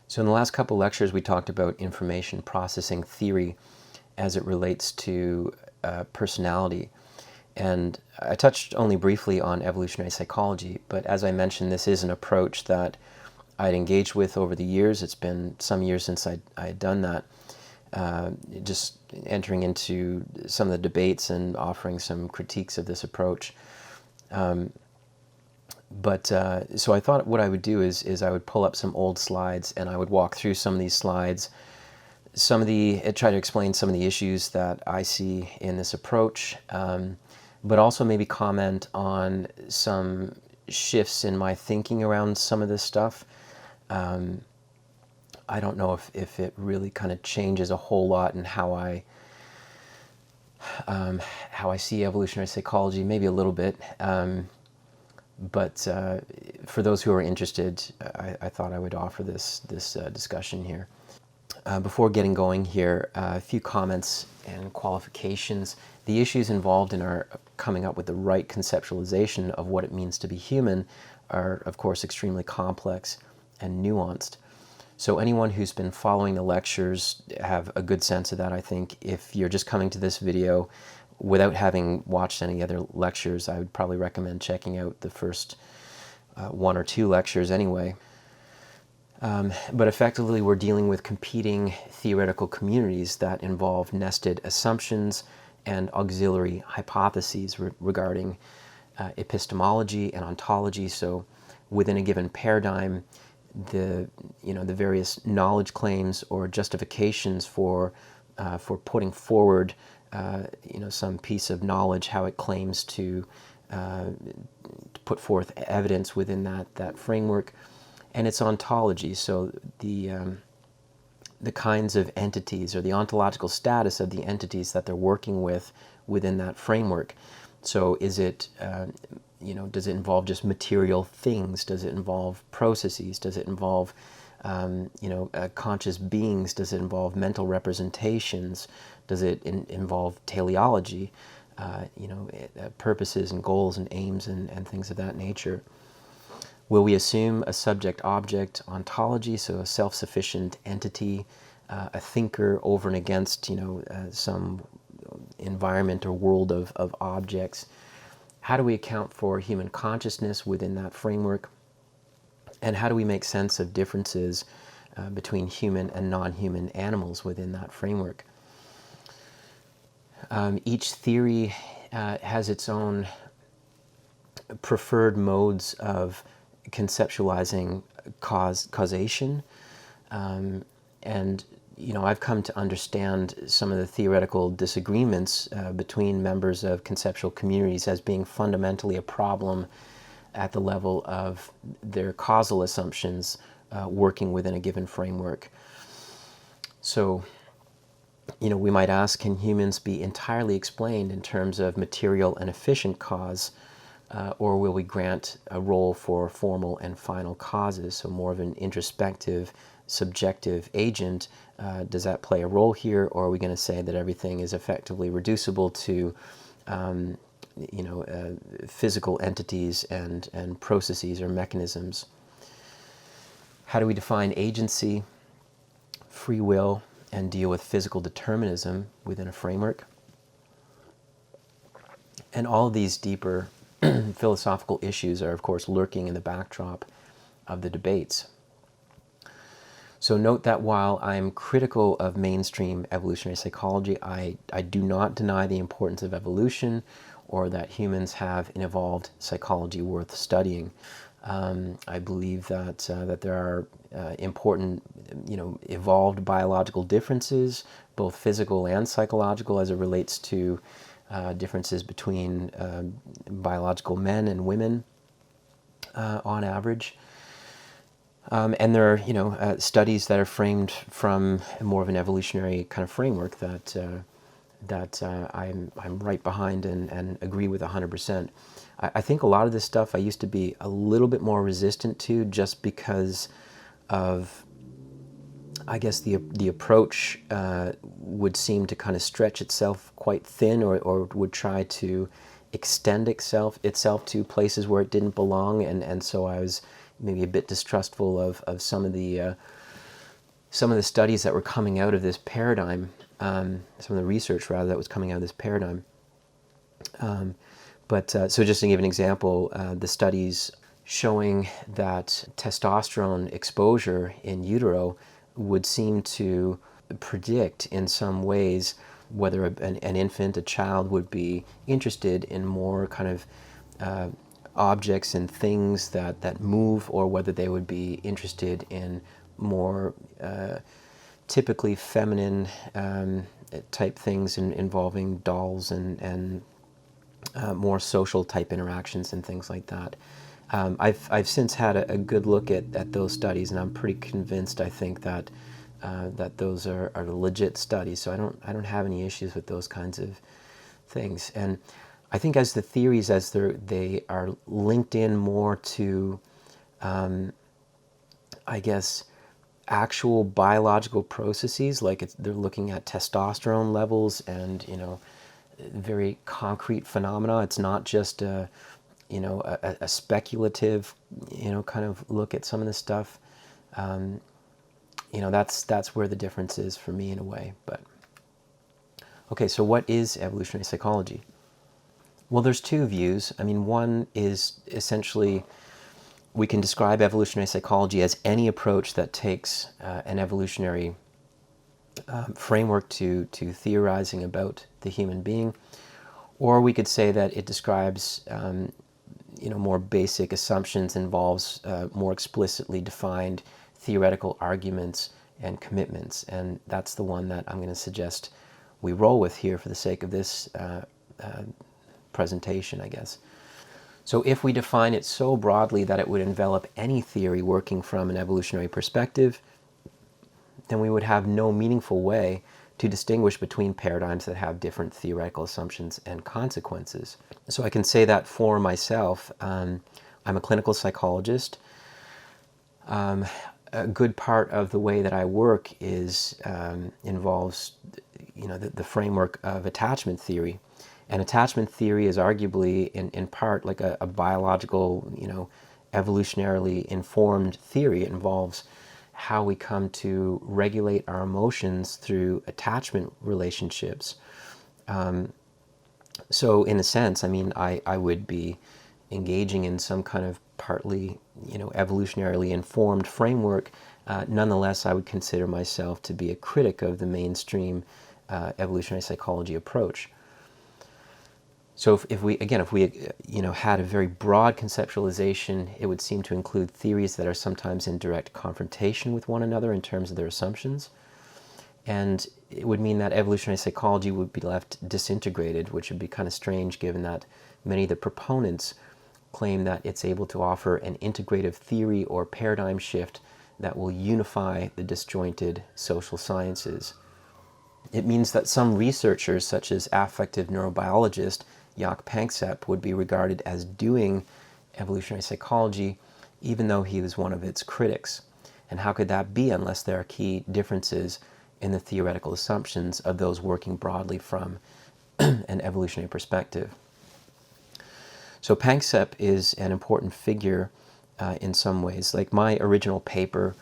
So in the last couple lectures, we talked about information processing theory as it relates to personality. And I touched only briefly on evolutionary psychology, but as I mentioned, this is an approach that I'd engaged with over the years. It's been some years since I had done that, just entering into some of the debates and offering some critiques of this approach. So I thought what I would do is I would pull up some old slides and I would walk through some of these slides, try to explain some of the issues that I see in this approach, but also maybe comment on some shifts in my thinking around some of this stuff. I don't know if it really kind of changes a whole lot in how I see evolutionary psychology, maybe a little bit. But for those who are interested, I thought I would offer this discussion here. Before getting going here, a few comments and qualifications. The issues involved in our coming up with the right conceptualization of what it means to be human are, of course, extremely complex and nuanced. So anyone who's been following the lectures have a good sense of that, I think. If you're just coming to this video without having watched any other lectures, I would probably recommend checking out the first one or two lectures anyway. But effectively, we're dealing with competing theoretical communities that involve nested assumptions and auxiliary hypotheses regarding epistemology and ontology. So within a given paradigm, the various knowledge claims or justifications for putting forward some piece of knowledge, how it claims to put forth evidence within that framework, and its ontology. So the kinds of entities or the ontological status of the entities that they're working with within that framework. So is it does it involve just material things? Does it involve processes? Does it involve conscious beings? Does it involve mental representations? Does it involve teleology, purposes and goals and aims and things of that nature? Will we assume a subject-object ontology, so a self-sufficient entity, a thinker over and against some environment or world of objects? How do we account for human consciousness within that framework? And how do we make sense of differences between human and non-human animals within that framework? Each theory has its own preferred modes of conceptualizing causation. And I've come to understand some of the theoretical disagreements between members of conceptual communities as being fundamentally a problem at the level of their causal assumptions working within a given framework. So, we might ask, can humans be entirely explained in terms of material and efficient cause, or will we grant a role for formal and final causes, so more of an introspective, subjective agent? Does that play a role here, or are we going to say that everything is effectively reducible to physical entities and processes or mechanisms? How do we define agency, free will, and deal with physical determinism within a framework? And all of these deeper philosophical issues are, of course, lurking in the backdrop of the debates. So note that while I'm critical of mainstream evolutionary psychology, I do not deny the importance of evolution or that humans have an evolved psychology worth studying. I believe that there are important, evolved biological differences, both physical and psychological, as it relates to differences between biological men and women on average. And there are, studies that are framed from more of an evolutionary kind of framework that I'm right behind and agree with 100%. I think a lot of this stuff I used to be a little bit more resistant to, just because of, I guess, the approach would seem to kind of stretch itself quite thin, or would try to extend itself to places where it didn't belong, and so I was maybe a bit distrustful of some of the some of the studies that were coming out of this paradigm, some of the research rather that was coming out of this paradigm. So just to give an example, the studies showing that testosterone exposure in utero would seem to predict in some ways whether an infant, a child, would be interested in more kind of objects and things that move, or whether they would be interested in more typically feminine type things involving dolls and more social type interactions and things like that. I've since had a good look at those studies, and I'm pretty convinced, I think, that those are legit studies. So I don't have any issues with those kinds of things. And I think as the theories, as they are linked in more to, I guess, actual biological processes, like they're looking at testosterone levels and, very concrete phenomena. It's not just a speculative, kind of look at some of this stuff. That's where the difference is for me in a way. But okay, so what is evolutionary psychology? Well, there's two views. I mean, one is essentially we can describe evolutionary psychology as any approach that takes an evolutionary framework to theorizing about the human being, or we could say that it describes more basic assumptions, involves more explicitly defined theoretical arguments and commitments, and that's the one that I'm going to suggest we roll with here for the sake of this presentation, I guess. So if we define it so broadly that it would envelop any theory working from an evolutionary perspective, then we would have no meaningful way to distinguish between paradigms that have different theoretical assumptions and consequences. So I can say that for myself. I'm a clinical psychologist. A good part of the way that I work involves the framework of attachment theory. And attachment theory is arguably in part like a biological, evolutionarily informed theory. It involves how we come to regulate our emotions through attachment relationships. So in a sense, I mean, I would be engaging in some kind of partly, evolutionarily informed framework. Nonetheless, I would consider myself to be a critic of the mainstream evolutionary psychology approach. So if we had a very broad conceptualization, it would seem to include theories that are sometimes in direct confrontation with one another in terms of their assumptions. And it would mean that evolutionary psychology would be left disintegrated, which would be kind of strange given that many of the proponents claim that it's able to offer an integrative theory or paradigm shift that will unify the disjointed social sciences. It means that some researchers, such as affective neurobiologist Jaak Panksepp, would be regarded as doing evolutionary psychology, even though he was one of its critics. And how could that be unless there are key differences in the theoretical assumptions of those working broadly from an evolutionary perspective? So Panksepp is an important figure in some ways. Like my original paper,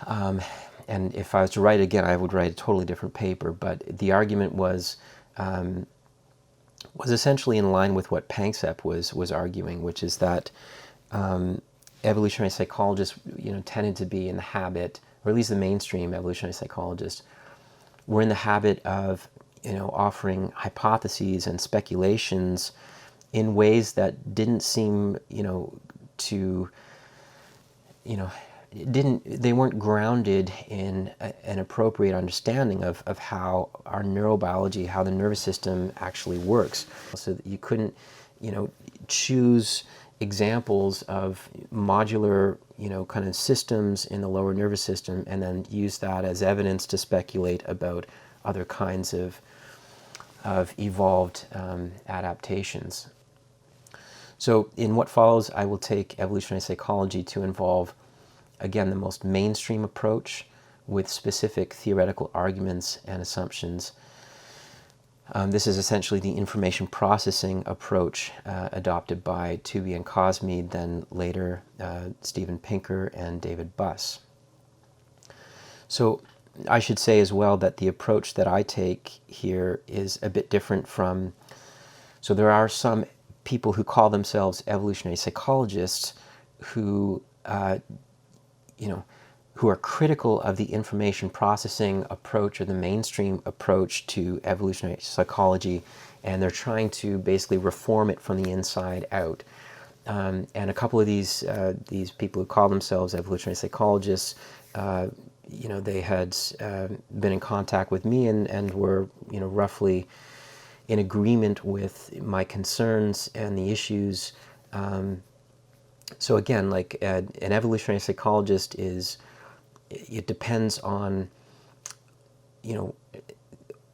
and if I was to write it again, I would write a totally different paper, but the argument was essentially in line with what Panksepp was arguing, which is that evolutionary psychologists, tended to be in the habit, or at least the mainstream evolutionary psychologists, were in the habit of, offering hypotheses and speculations in ways that didn't seem, they weren't grounded in an appropriate understanding of how our neurobiology, how the nervous system actually works. So that you couldn't, choose examples of modular, kind of systems in the lower nervous system and then use that as evidence to speculate about other kinds of evolved adaptations. So in what follows, I will take evolutionary psychology to involve, again, the most mainstream approach with specific theoretical arguments and assumptions. This is essentially the information processing approach adopted by Tooby and Cosme, then later Steven Pinker and David Buss. So I should say as well that the approach that I take here is a bit different from, so there are some people who call themselves evolutionary psychologists who, who are critical of the information processing approach or the mainstream approach to evolutionary psychology, and they're trying to basically reform it from the inside out. And a couple of these people who call themselves evolutionary psychologists, they had been in contact with me and were, roughly in agreement with my concerns and the issues. So again, like an evolutionary psychologist it depends on,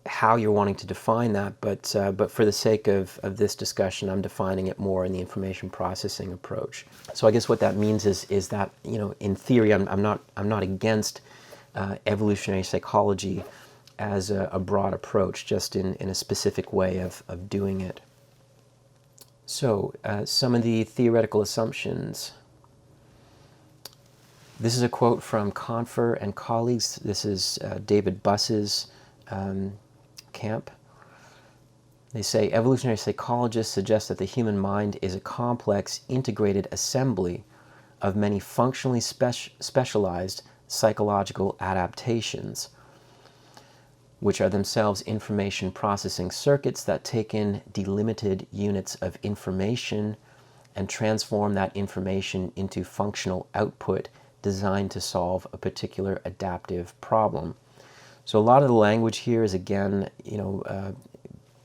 how you're wanting to define that, but for the sake of this discussion, I'm defining it more in the information processing approach. So I guess what that means is that, in theory, I'm not against evolutionary psychology as a broad approach, just in a specific way of doing it. So some of the theoretical assumptions. This is a quote from Confer and colleagues. This is David Buss's camp. They say, evolutionary psychologists suggest that the human mind is a complex, integrated assembly of many functionally specialized psychological adaptations, which are themselves information processing circuits that take in delimited units of information and transform that information into functional output designed to solve a particular adaptive problem. So a lot of the language here is, again,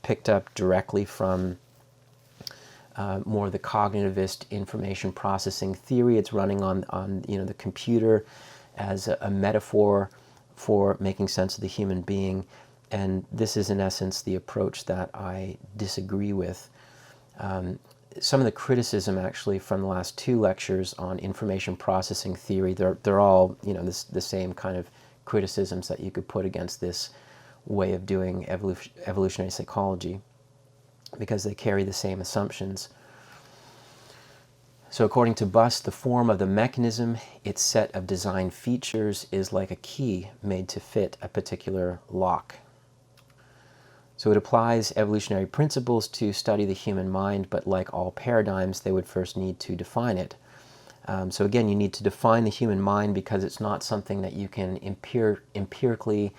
picked up directly from more the cognitivist information processing theory. It's running on the computer as a metaphor for making sense of the human being, and this is in essence the approach that I disagree with. Some of the criticism actually from the last two lectures on information processing theory, they're all the same kind of criticisms that you could put against this way of doing evolutionary psychology, because they carry the same assumptions. So according to Buss, the form of the mechanism, its set of design features, is like a key made to fit a particular lock. So it applies evolutionary principles to study the human mind, but like all paradigms, they would first need to define it. So again, you need to define the human mind because it's not something that you can empirically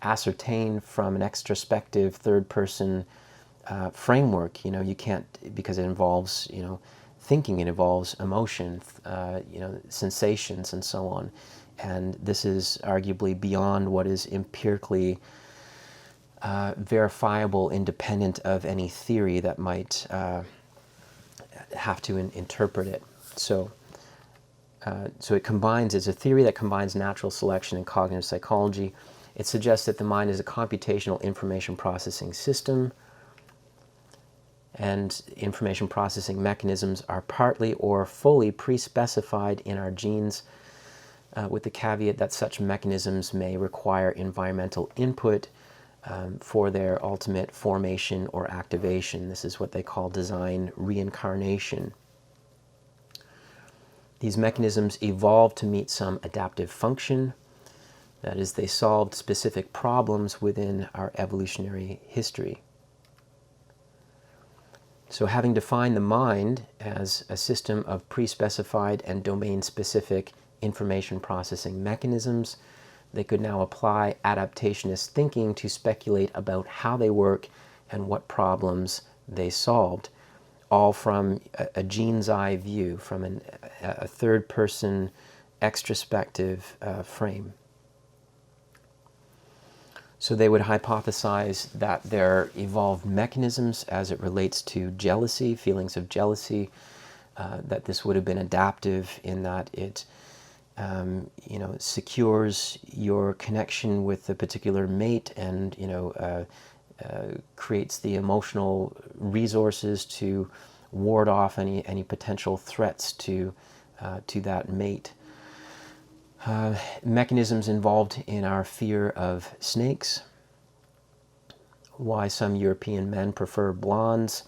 ascertain from an extrospective third-person framework. You can't, because it involves thinking, it involves emotion, sensations, and so on. And this is arguably beyond what is empirically verifiable, independent of any theory that might have to interpret it. So it's a theory that combines natural selection and cognitive psychology. It suggests that the mind is a computational information processing system, and information processing mechanisms are partly or fully pre-specified in our genes, with the caveat that such mechanisms may require environmental input for their ultimate formation or activation. This is what they call design reincarnation. These mechanisms evolved to meet some adaptive function. That is, they solved specific problems within our evolutionary history. So having defined the mind as a system of pre-specified and domain-specific information processing mechanisms, they could now apply adaptationist thinking to speculate about how they work and what problems they solved, all from a gene's eye view, from a third-person extrospective frame. So they would hypothesize that there evolved mechanisms as it relates to jealousy, feelings of jealousy, that this would have been adaptive in that it secures your connection with a particular mate and, creates the emotional resources to ward off any potential threats to that mate. Mechanisms involved in our fear of snakes, why some European men prefer blondes,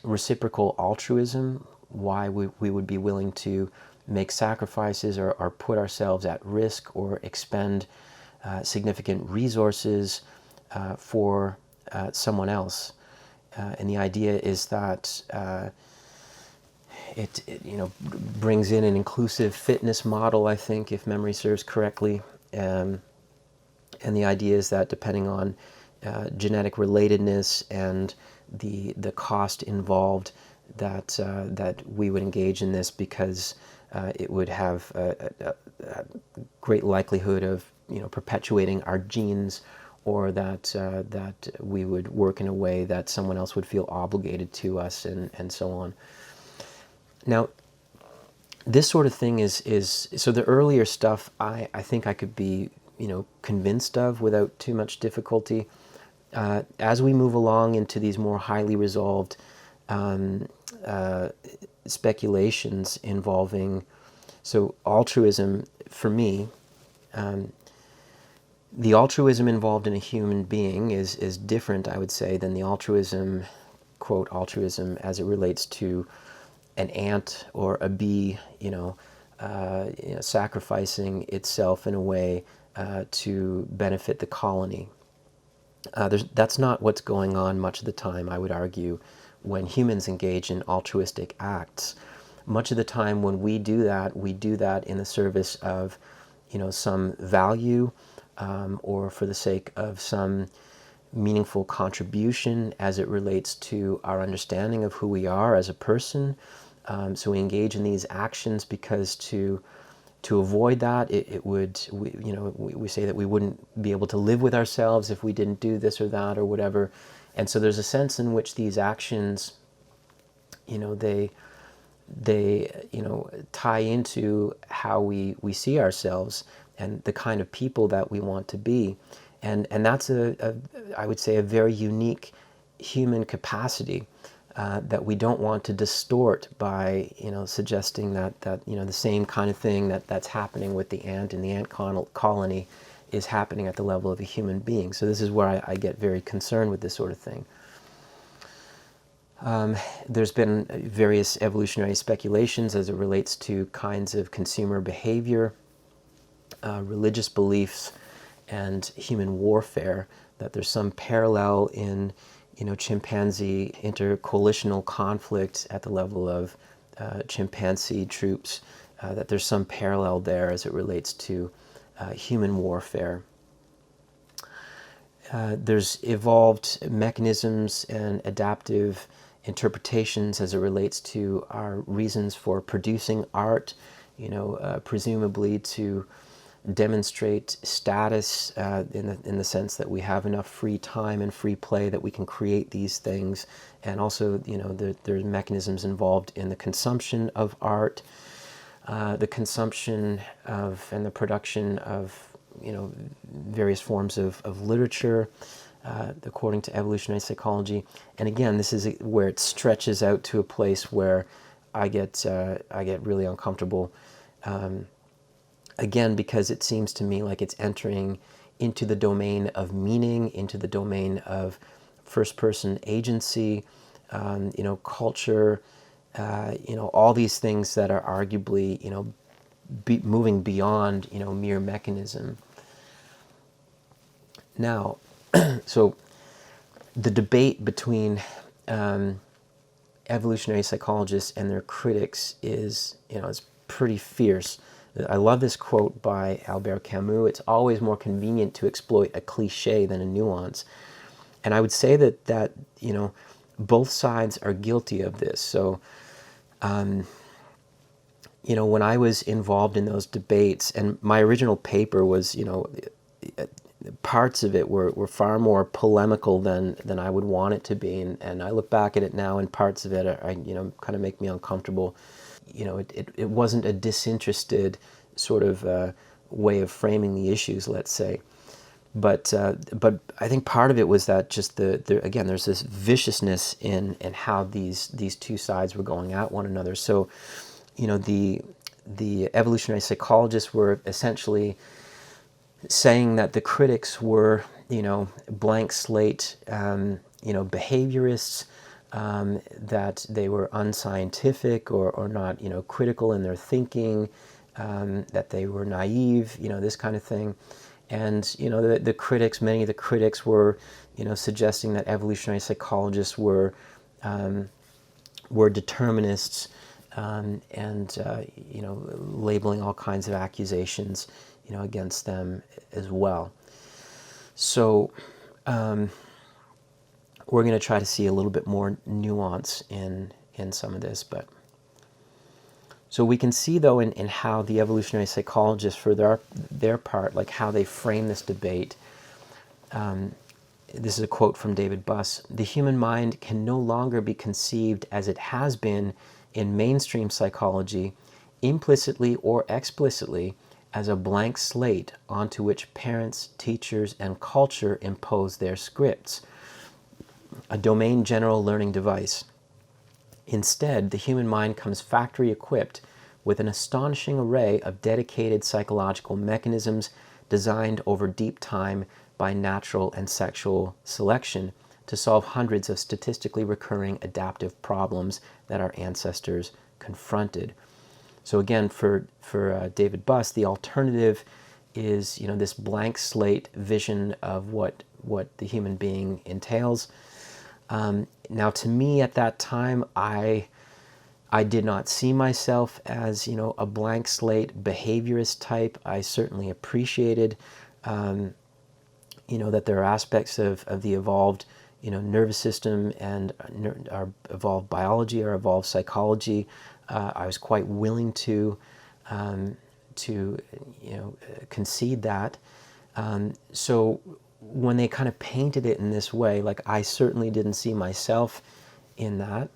reciprocal altruism, why we would be willing to make sacrifices or put ourselves at risk or expend significant resources for someone else. And the idea is that it brings in an inclusive fitness model, I think, if memory serves correctly. And the idea is that depending on genetic relatedness and the cost involved, that we would engage in this because it would have a great likelihood of perpetuating our genes, or that we would work in a way that someone else would feel obligated to us, and so on. Now, this sort of thing is so the earlier stuff I think I could be convinced of without too much difficulty. As we move along into these more highly resolved speculations involving, so altruism, for me, the altruism involved in a human being is different, I would say, than the altruism, quote, altruism as it relates to an ant or a bee, sacrificing itself in a way to benefit the colony. That's not what's going on much of the time, I would argue, when humans engage in altruistic acts. Much of the time when we do that in the service of, some value, or for the sake of some meaningful contribution as it relates to our understanding of who we are as a person. So we engage in these actions because to avoid that, we say that we wouldn't be able to live with ourselves if we didn't do this or that or whatever. And so there's a sense in which these actions, they tie into how we see ourselves and the kind of people that we want to be. And that's I would say, a very unique human capacity that we don't want to distort by, suggesting that the same kind of thing that's happening with the ant in the ant colony is happening at the level of a human being. So this is where I get very concerned with this sort of thing. There's been various evolutionary speculations as it relates to kinds of consumer behavior, religious beliefs, and human warfare, that there's some parallel in chimpanzee intercoalitional conflict at the level of chimpanzee troops, that there's some parallel there as it relates to human warfare. There's evolved mechanisms and adaptive interpretations as it relates to our reasons for producing art, presumably to demonstrate status in the sense that we have enough free time and free play that we can create these things. And also, there's mechanisms involved in the consumption of art, the consumption of and the production of various forms of literature, according to evolutionary psychology. And again, this is where it stretches out to a place where I get really uncomfortable. Again, because it seems to me like it's entering into the domain of meaning, into the domain of first-person agency, culture, all these things that are arguably, moving beyond, mere mechanism. Now, so the debate between evolutionary psychologists and their critics is pretty fierce. I love this quote by Albert Camus: "It's always more convenient to exploit a cliche than a nuance." And I would say that both sides are guilty of this. So, when I was involved in those debates, and my original paper was, parts of it were far more polemical than I would want it to be, and I look back at it now, and parts of it are kind of make me uncomfortable. It wasn't a disinterested sort of way of framing the issues, let's say, but I think part of it was that just again, there's this viciousness in how these two sides were going at one another. So, the evolutionary psychologists were essentially saying that the critics were, blank slate, behaviorists, that they were unscientific or not, critical in their thinking, that they were naive, this kind of thing. And, the critics, many of the critics were, suggesting that evolutionary psychologists were determinists, and labeling all kinds of accusations, against them as well. So we're going to try to see a little bit more nuance in some of this, but so we can see though in how the evolutionary psychologists, for their part, like how they frame this debate. This is a quote from David Buss. "The human mind can no longer be conceived as it has been in mainstream psychology, implicitly or explicitly, as a blank slate onto which parents, teachers, and culture impose their scripts, a domain general learning device. Instead, the human mind comes factory equipped with an astonishing array of dedicated psychological mechanisms designed over deep time by natural and sexual selection to solve hundreds of statistically recurring adaptive problems that our ancestors confronted." So again, for David Buss, the alternative is this blank slate vision of what the human being entails. Now, to me at that time, I did not see myself as a blank slate behaviorist type. I certainly appreciated that there are aspects of the evolved nervous system and our evolved biology, our evolved psychology. I was quite willing to concede that. So when they kind of painted it in this way, like I certainly didn't see myself in that.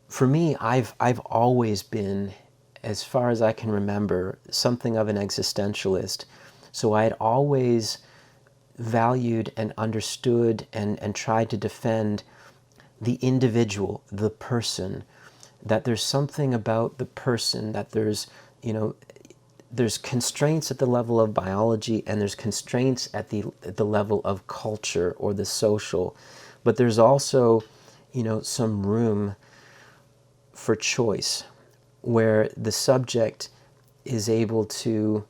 For me, I've always been, as far as I can remember, something of an existentialist. So I had always valued and understood and tried to defend the individual, the person, that there's something about the person, that there's constraints at the level of biology and there's constraints at the level of culture or the social, but there's also some room for choice where the subject is able to,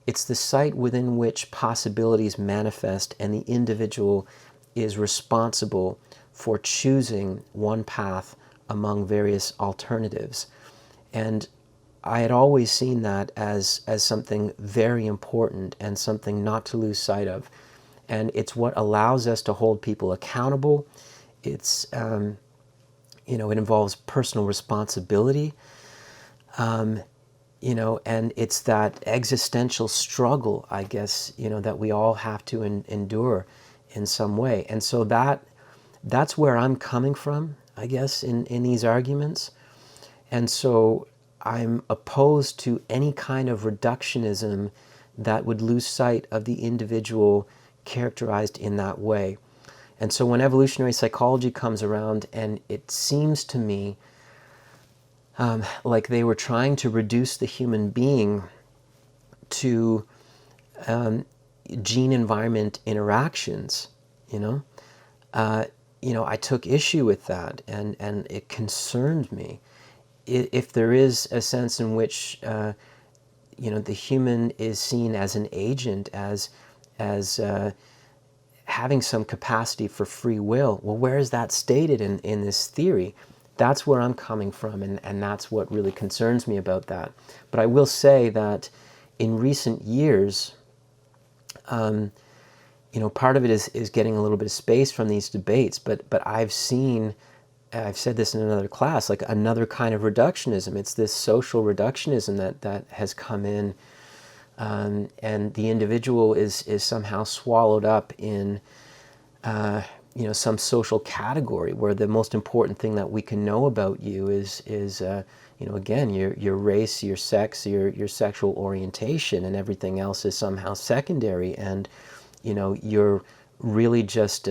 it's the site within which possibilities manifest and the individual is responsible for choosing one path among various alternatives. And I had always seen that as something very important and something not to lose sight of. And it's what allows us to hold people accountable. It's, it involves personal responsibility. And it's that existential struggle, I guess, that we all have to endure in some way. And so that's where I'm coming from, I guess, in these arguments. And so I'm opposed to any kind of reductionism that would lose sight of the individual characterized in that way. And so when evolutionary psychology comes around, and it seems to me like they were trying to reduce the human being to gene-environment interactions, I took issue with that, and it concerned me. If there is a sense in which, the human is seen as an agent, as having some capacity for free will, well, where is that stated in this theory? That's where I'm coming from, and that's what really concerns me about that. But I will say that in recent years, part of it is getting a little bit of space from these debates, but I've said this in another class, like another kind of reductionism. It's this social reductionism that has come in, and the individual is somehow swallowed up in some social category where the most important thing that we can know about you is again, your race, your sex, your sexual orientation, and everything else is somehow secondary, and you're really just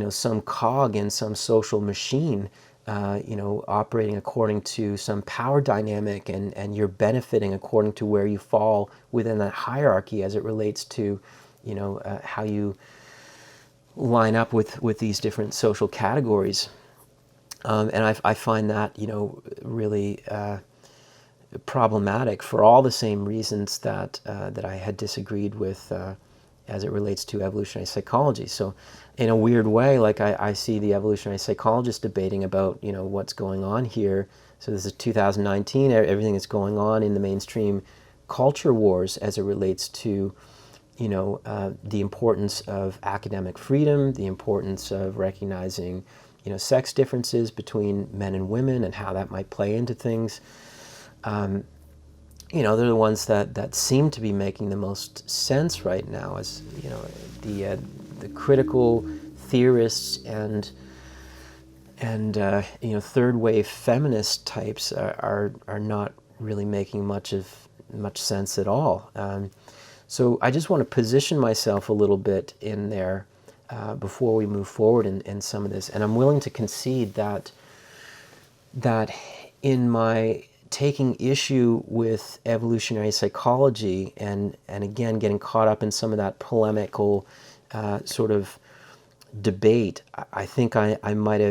some cog in some social machine, operating according to some power dynamic, and you're benefiting according to where you fall within that hierarchy as it relates to how you line up with these different social categories. And I find that, really problematic for all the same reasons that I had disagreed with as it relates to evolutionary psychology. So in a weird way, like I see the evolutionary psychologists debating about, what's going on here. So this is 2019, everything that's going on in the mainstream culture wars as it relates to, the importance of academic freedom, the importance of recognizing, sex differences between men and women and how that might play into things. They're the ones that seem to be making the most sense right now, as the critical theorists and third wave feminist types are not really making much sense at all. So I just want to position myself a little bit in there before we move forward in some of this, and I'm willing to concede that in my taking issue with evolutionary psychology and again getting caught up in some of that polemical sort of debate, I think I might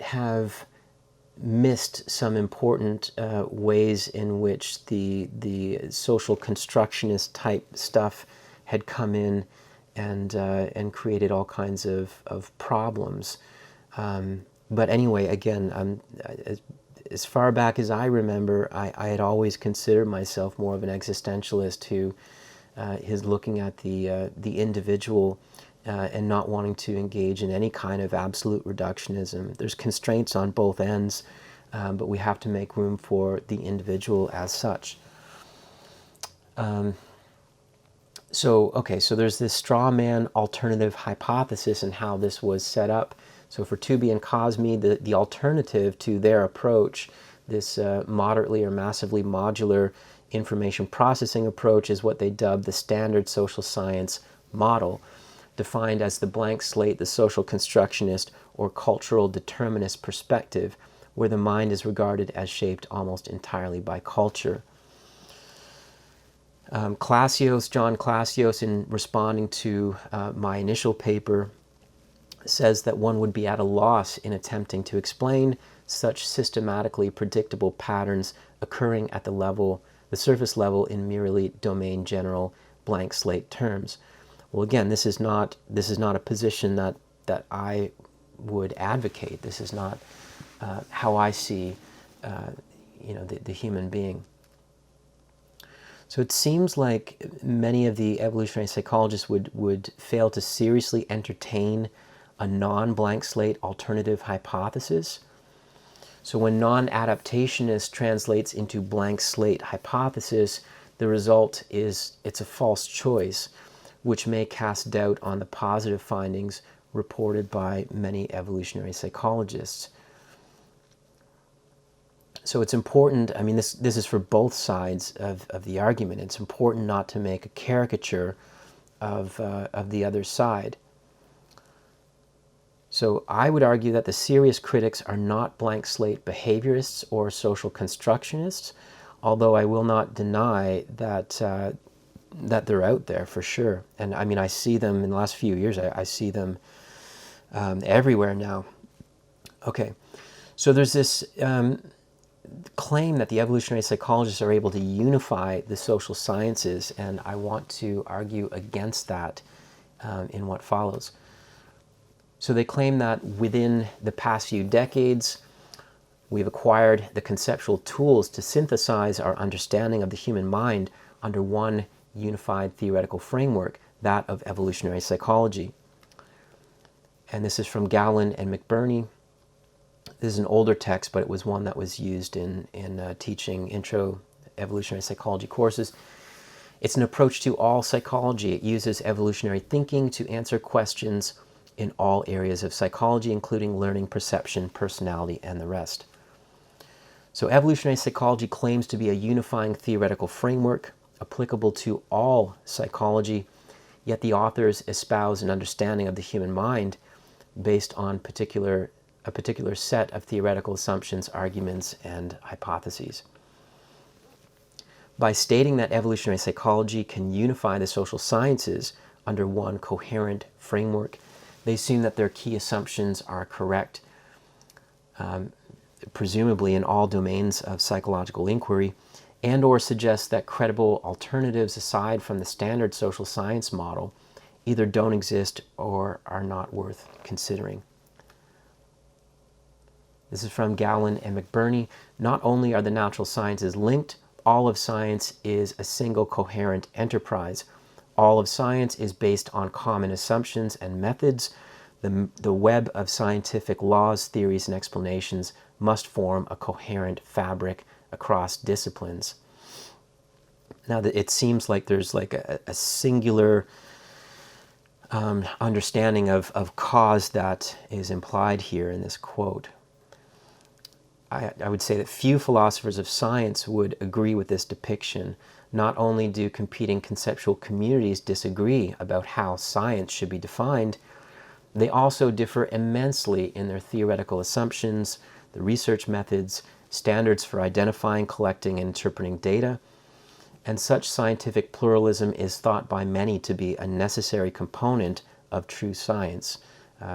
have missed some important ways in which the social constructionist type stuff had come in and created all kinds of problems. But anyway, again, as far back as I remember, I had always considered myself more of an existentialist who is looking at the individual and not wanting to engage in any kind of absolute reductionism. There's constraints on both ends, but we have to make room for the individual as such. So there's this straw man alternative hypothesis and how this was set up. So for Tooby and Cosme, the alternative to their approach, this moderately or massively modular information processing approach, is what they dubbed the standard social science model, defined as the blank slate, the social constructionist or cultural determinist perspective, where the mind is regarded as shaped almost entirely by culture. John Classios, in responding to my initial paper, says that one would be at a loss in attempting to explain such systematically predictable patterns occurring at the surface level in merely domain general blank slate terms. Well, again, this is not a position that I would advocate. This is not how I see the human being. So it seems like many of the evolutionary psychologists would fail to seriously entertain a non-blank slate alternative hypothesis. So when non-adaptationist translates into blank slate hypothesis, the result is it's a false choice, which may cast doubt on the positive findings reported by many evolutionary psychologists. So it's important, this is for both sides of the argument. It's important not to make a caricature of the other side. So I would argue that the serious critics are not blank slate behaviorists or social constructionists, although I will not deny that they're out there for sure. And I see them in the last few years. I see them everywhere now. Okay, so there's this claim that the evolutionary psychologists are able to unify the social sciences, and I want to argue against that in what follows. So they claim that within the past few decades, we've acquired the conceptual tools to synthesize our understanding of the human mind under one unified theoretical framework, that of evolutionary psychology. And this is from Gowland and McBurney. This is an older text, but it was one that was used in teaching intro evolutionary psychology courses. It's an approach to all psychology. It uses evolutionary thinking to answer questions in all areas of psychology, including learning, perception, personality, and the rest. So evolutionary psychology claims to be a unifying theoretical framework applicable to all psychology, yet the authors espouse an understanding of the human mind based on a particular set of theoretical assumptions, arguments, and hypotheses. By stating that evolutionary psychology can unify the social sciences under one coherent framework, they assume that their key assumptions are correct, presumably in all domains of psychological inquiry, and or suggest that credible alternatives aside from the standard social science model either don't exist or are not worth considering. This is from Gallen and McBurney. Not only are the natural sciences linked, all of science is a single coherent enterprise. All of science is based on common assumptions and methods. The web of scientific laws, theories, and explanations must form a coherent fabric across disciplines. Now, it seems like there's like a singular understanding of cause that is implied here in this quote. I would say that few philosophers of science would agree with this depiction. Not only do competing conceptual communities disagree about how science should be defined, they also differ immensely in their theoretical assumptions, the research methods, standards for identifying, collecting, and interpreting data, and such scientific pluralism is thought by many to be a necessary component of true science.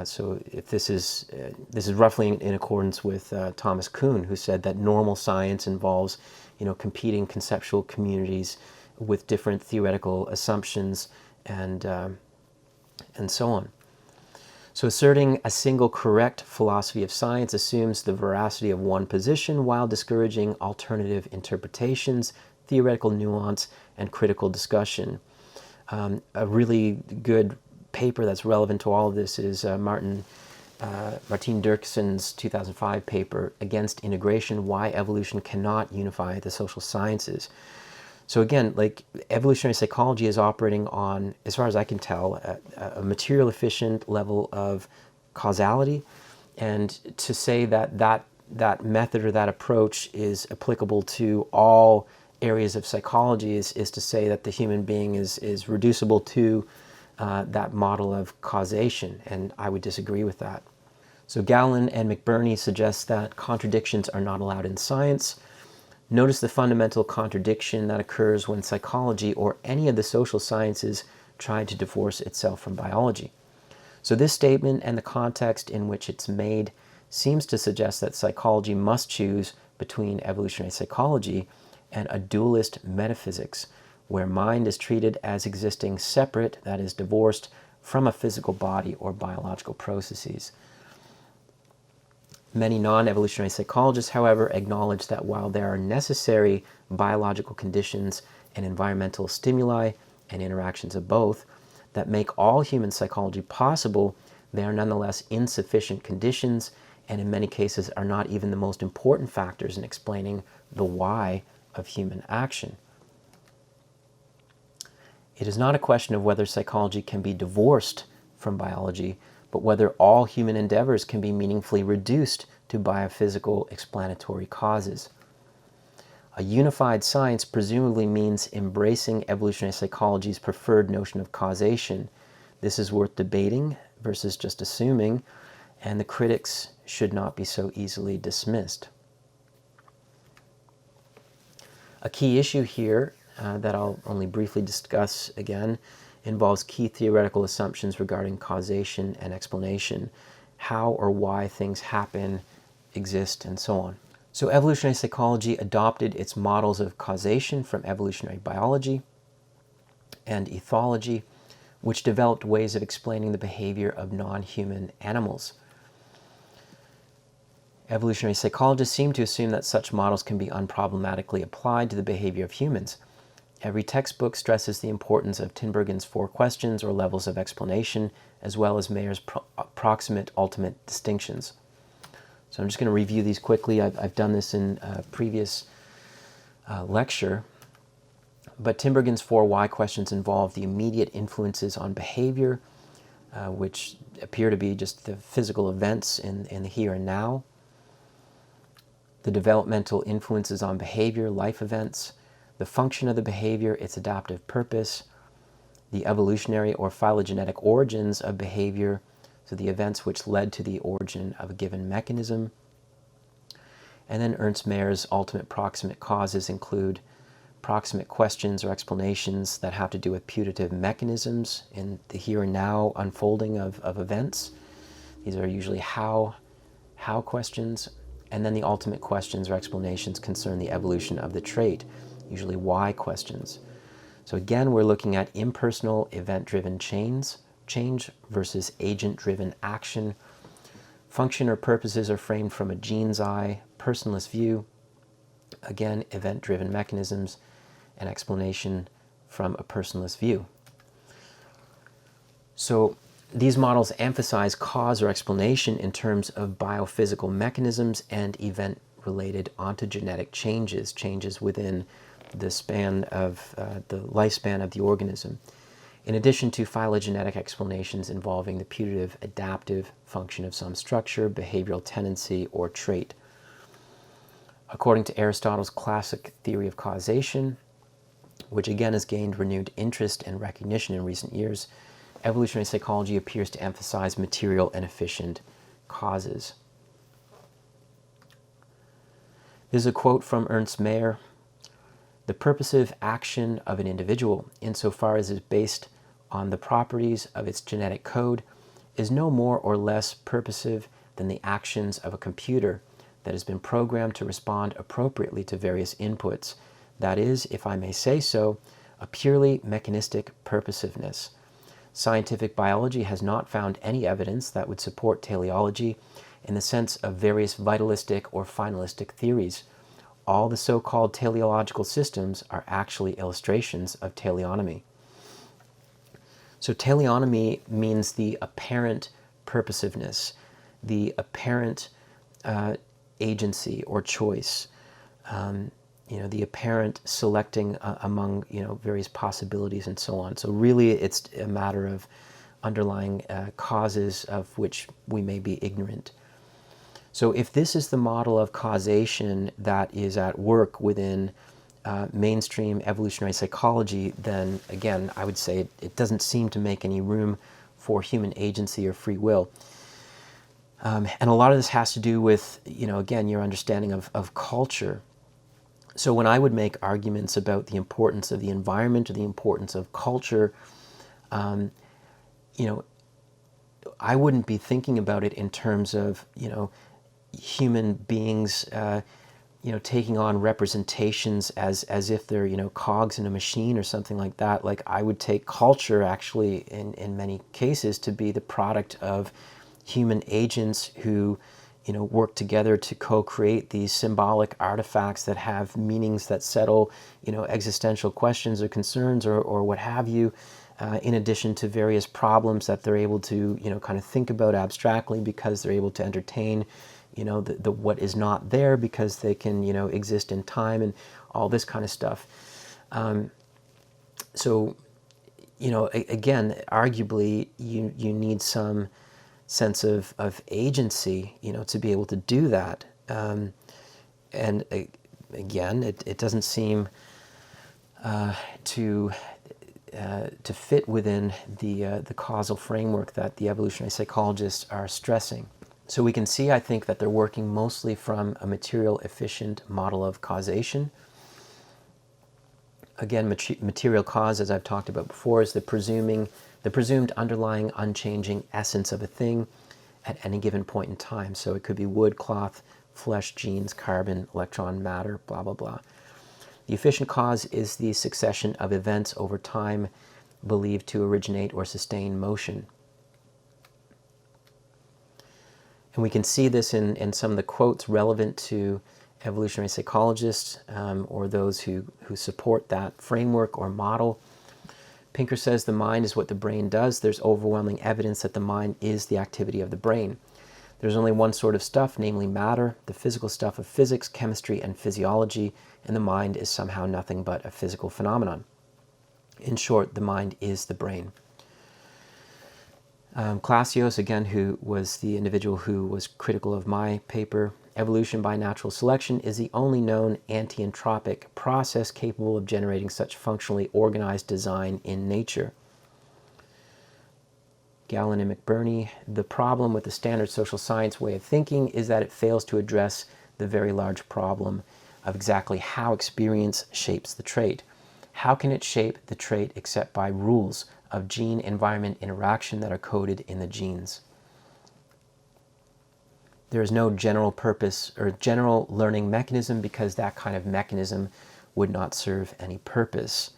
So if this is roughly in accordance with Thomas Kuhn, who said that normal science involves, competing conceptual communities with different theoretical assumptions and so on. So asserting a single correct philosophy of science assumes the veracity of one position while discouraging alternative interpretations, theoretical nuance, and critical discussion. A really good paper that's relevant to all of this is Martin Dirkson's 2005 paper, Against Integration, Why Evolution Cannot Unify the Social Sciences. So again, like evolutionary psychology is operating on, as far as I can tell, a material efficient level of causality, and to say that method or that approach is applicable to all areas of psychology is to say that the human being is reducible to that model of causation, and I would disagree with that. So Gallen and McBurney suggest that contradictions are not allowed in science. Notice the fundamental contradiction that occurs when psychology or any of the social sciences try to divorce itself from biology. So this statement and the context in which it's made seems to suggest that psychology must choose between evolutionary psychology and a dualist metaphysics, where mind is treated as existing separate, that is, divorced from a physical body or biological processes. Many non-evolutionary psychologists, however, acknowledge that while there are necessary biological conditions and environmental stimuli and interactions of both that make all human psychology possible, they are nonetheless insufficient conditions and in many cases are not even the most important factors in explaining the why of human action. It is not a question of whether psychology can be divorced from biology, but whether all human endeavors can be meaningfully reduced to biophysical explanatory causes. A unified science presumably means embracing evolutionary psychology's preferred notion of causation. This is worth debating versus just assuming, and the critics should not be so easily dismissed. A key issue here that I'll only briefly discuss again involves key theoretical assumptions regarding causation and explanation, how or why things happen, exist, and so on. So evolutionary psychology adopted its models of causation from evolutionary biology and ethology, which developed ways of explaining the behavior of non-human animals. Evolutionary psychologists seem to assume that such models can be unproblematically applied to the behavior of humans. Every textbook stresses the importance of Tinbergen's 4 questions or levels of explanation, as well as Mayer's proximate ultimate distinctions. So I'm just going to review these quickly. I've done this in a previous lecture. But Tinbergen's 4 why questions involve the immediate influences on behavior, which appear to be just the physical events in the here and now. The developmental influences on behavior, life events, the function of the behavior, its adaptive purpose, the evolutionary or phylogenetic origins of behavior, so the events which led to the origin of a given mechanism. And then Ernst Mayer's ultimate proximate causes include approximate questions or explanations that have to do with putative mechanisms in the here and now unfolding of events. These are usually how questions. And then the ultimate questions or explanations concern the evolution of the trait, usually why questions. So again, we're looking at impersonal event-driven change versus agent-driven action. Function or purposes are framed from a gene's eye, personalist view. Again, event-driven mechanisms and explanation from a personalist view. So these models emphasize cause or explanation in terms of biophysical mechanisms and event-related ontogenetic changes within the span of the lifespan of the organism, in addition to phylogenetic explanations involving the putative adaptive function of some structure, behavioral tendency, or trait. According to Aristotle's classic theory of causation, which again has gained renewed interest and recognition in recent years, evolutionary psychology appears to emphasize material and efficient causes. This is a quote from Ernst Mayr. The purposive action of an individual, insofar as it is based on the properties of its genetic code, is no more or less purposive than the actions of a computer that has been programmed to respond appropriately to various inputs. That is, if I may say so, a purely mechanistic purposiveness. Scientific biology has not found any evidence that would support teleology in the sense of various vitalistic or finalistic theories. All the so-called teleological systems are actually illustrations of teleonomy. So teleonomy means the apparent purposiveness, the apparent agency or choice, the apparent selecting among various possibilities and so on. So really it's a matter of underlying causes of which we may be ignorant. So if this is the model of causation that is at work within mainstream evolutionary psychology, then again, I would say it doesn't seem to make any room for human agency or free will. And a lot of this has to do with, again, your understanding of culture. So when I would make arguments about the importance of the environment or the importance of culture, I wouldn't be thinking about it in terms of, human beings, taking on representations as if they're, cogs in a machine or something like that. Like I would take culture actually in many cases to be the product of human agents who, work together to co-create these symbolic artifacts that have meanings that settle, existential questions or concerns or what have you, in addition to various problems that they're able to, kind of think about abstractly because they're able to entertain, the what is not there because they can, exist in time and all this kind of stuff. So, again, arguably, you need some sense of agency, to be able to do that. And again, it doesn't seem to fit within the causal framework that the evolutionary psychologists are stressing. So we can see, I think, that they're working mostly from a material efficient model of causation. Again, material cause, as I've talked about before, is the presumed underlying unchanging essence of a thing at any given point in time. So it could be wood, cloth, flesh, genes, carbon, electron, matter, blah, blah, blah. The efficient cause is the succession of events over time believed to originate or sustain motion. And we can see this in some of the quotes relevant to evolutionary psychologists or those who support that framework or model. Pinker says the mind is what the brain does. There's overwhelming evidence that the mind is the activity of the brain. There's only one sort of stuff, namely matter, the physical stuff of physics, chemistry, and physiology, and the mind is somehow nothing but a physical phenomenon. In short, the mind is the brain. Classios, again, who was the individual who was critical of my paper, evolution by natural selection is the only known anti-entropic process capable of generating such functionally organized design in nature. Gallen and McBurney, the problem with the standard social science way of thinking is that it fails to address the very large problem of exactly how experience shapes the trait. How can it shape the trait except by rules of gene-environment interaction that are coded in the genes? There is no general purpose or general learning mechanism because that kind of mechanism would not serve any purpose.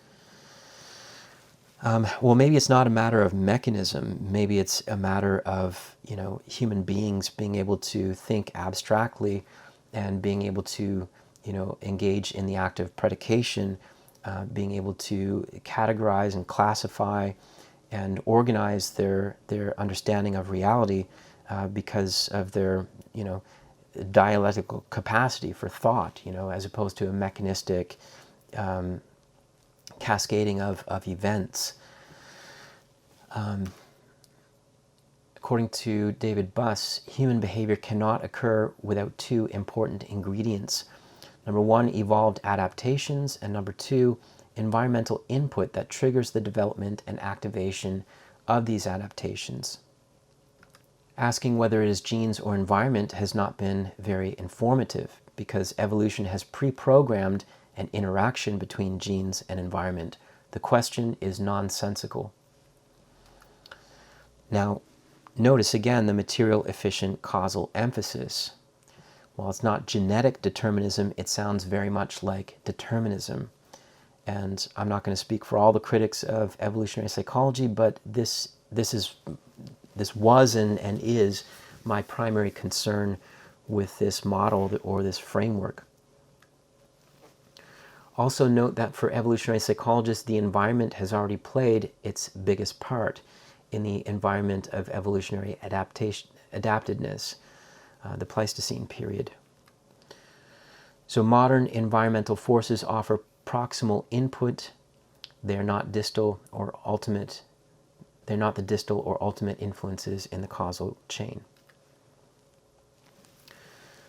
Well, maybe it's not a matter of mechanism. Maybe it's a matter of, human beings being able to think abstractly and being able to, engage in the act of predication, being able to categorize and classify and organize their understanding of reality because of their, dialectical capacity for thought, as opposed to a mechanistic cascading of events. According to David Buss, human behavior cannot occur without two important ingredients. Number one, evolved adaptations, and number two, environmental input that triggers the development and activation of these adaptations. Asking whether it is genes or environment has not been very informative because evolution has pre-programmed an interaction between genes and environment. The question is nonsensical. Now, notice again the material efficient causal emphasis. While it's not genetic determinism, it sounds very much like determinism. And I'm not going to speak for all the critics of evolutionary psychology, but this was and is my primary concern with this model or this framework. Also note that for evolutionary psychologists, the environment has already played its biggest part in the environment of evolutionary adaptedness, the Pleistocene period. So modern environmental forces offer proximal input. They're not distal or ultimate. They're not the distal or ultimate influences in the causal chain.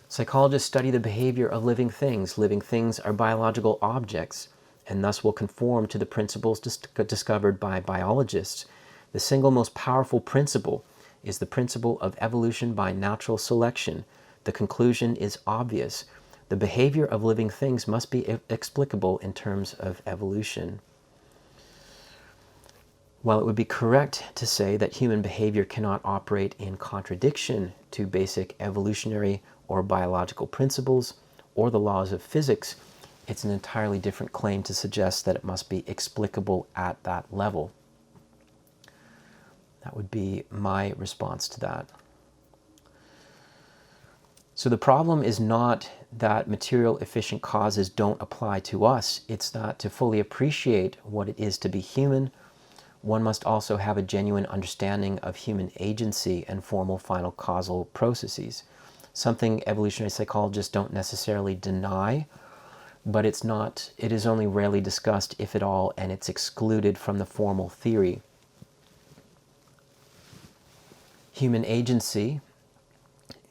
Psychologists study the behavior of living things. Living things are biological objects and thus will conform to the principles discovered by biologists. The single most powerful principle is the principle of evolution by natural selection. The conclusion is obvious. The behavior of living things must be explicable in terms of evolution. While it would be correct to say that human behavior cannot operate in contradiction to basic evolutionary or biological principles or the laws of physics, it's an entirely different claim to suggest that it must be explicable at that level. That would be my response to that. So the problem is not that material efficient causes don't apply to us. It's that to fully appreciate what it is to be human, one must also have a genuine understanding of human agency and formal final causal processes. Something evolutionary psychologists don't necessarily deny, but it is only rarely discussed, if at all, and it's excluded from the formal theory. Human agency,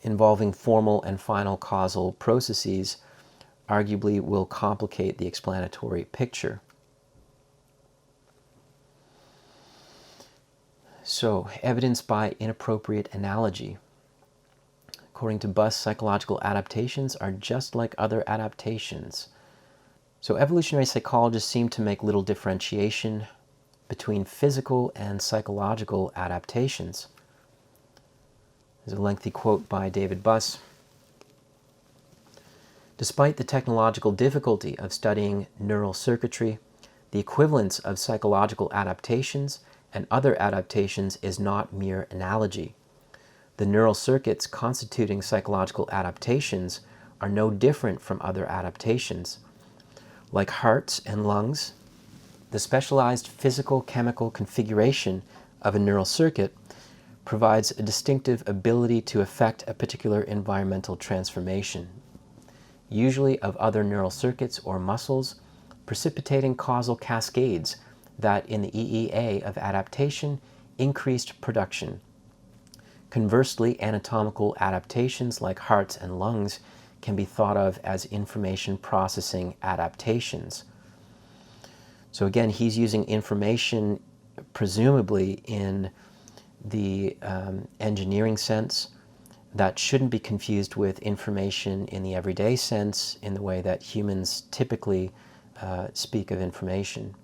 involving formal and final causal processes, arguably will complicate the explanatory picture. So, evidence by inappropriate analogy. According to Buss, psychological adaptations are just like other adaptations. So evolutionary psychologists seem to make little differentiation between physical and psychological adaptations. There's a lengthy quote by David Buss. Despite the technological difficulty of studying neural circuitry, the equivalence of psychological adaptations and other adaptations is not mere analogy. The neural circuits constituting psychological adaptations are no different from other adaptations. Like hearts and lungs, the specialized physical-chemical configuration of a neural circuit provides a distinctive ability to affect a particular environmental transformation, usually of other neural circuits or muscles, precipitating causal cascades that, in the EEA of adaptation, increased production. Conversely, anatomical adaptations like hearts and lungs can be thought of as information processing adaptations. So again, he's using information presumably in the engineering sense, that shouldn't be confused with information in the everyday sense, in the way that humans typically speak of information.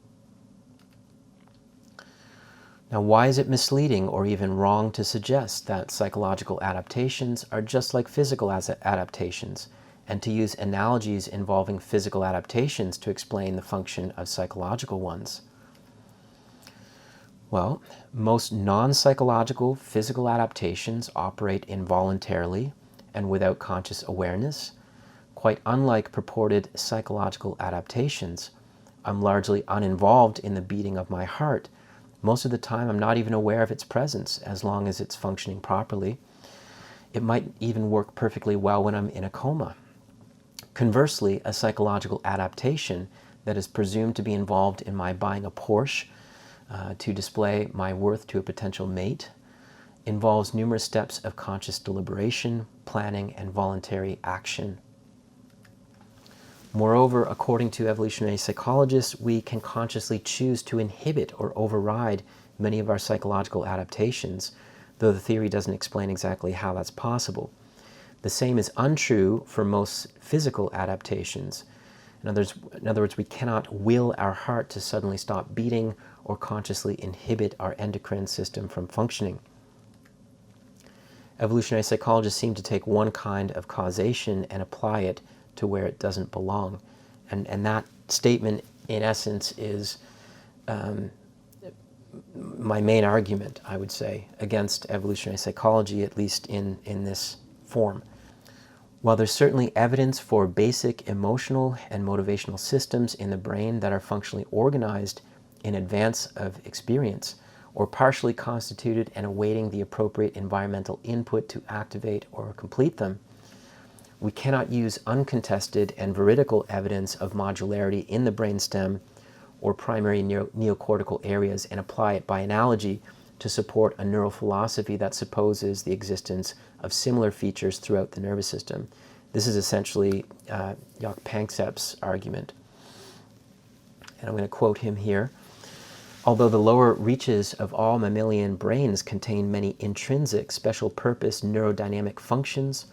Now, why is it misleading or even wrong to suggest that psychological adaptations are just like physical adaptations, and to use analogies involving physical adaptations to explain the function of psychological ones? Well, most non-psychological physical adaptations operate involuntarily and without conscious awareness. Quite unlike purported psychological adaptations, I'm largely uninvolved in the beating of my heart. Most of the time, I'm not even aware of its presence as long as it's functioning properly. It might even work perfectly well when I'm in a coma. Conversely, a psychological adaptation that is presumed to be involved in my buying a Porsche to display my worth to a potential mate involves numerous steps of conscious deliberation, planning, and voluntary action. Moreover, according to evolutionary psychologists, we can consciously choose to inhibit or override many of our psychological adaptations, though the theory doesn't explain exactly how that's possible. The same is untrue for most physical adaptations. In other words, we cannot will our heart to suddenly stop beating or consciously inhibit our endocrine system from functioning. Evolutionary psychologists seem to take one kind of causation and apply it to where it doesn't belong. And that statement, in essence, is my main argument, I would say, against evolutionary psychology, at least in this form. While there's certainly evidence for basic emotional and motivational systems in the brain that are functionally organized in advance of experience, or partially constituted and awaiting the appropriate environmental input to activate or complete them, we cannot use uncontested and veridical evidence of modularity in the brainstem or primary neocortical areas and apply it by analogy to support a neural philosophy that supposes the existence of similar features throughout the nervous system. This is essentially Jock Panksepp's argument. And I'm going to quote him here. Although the lower reaches of all mammalian brains contain many intrinsic special purpose neurodynamic functions,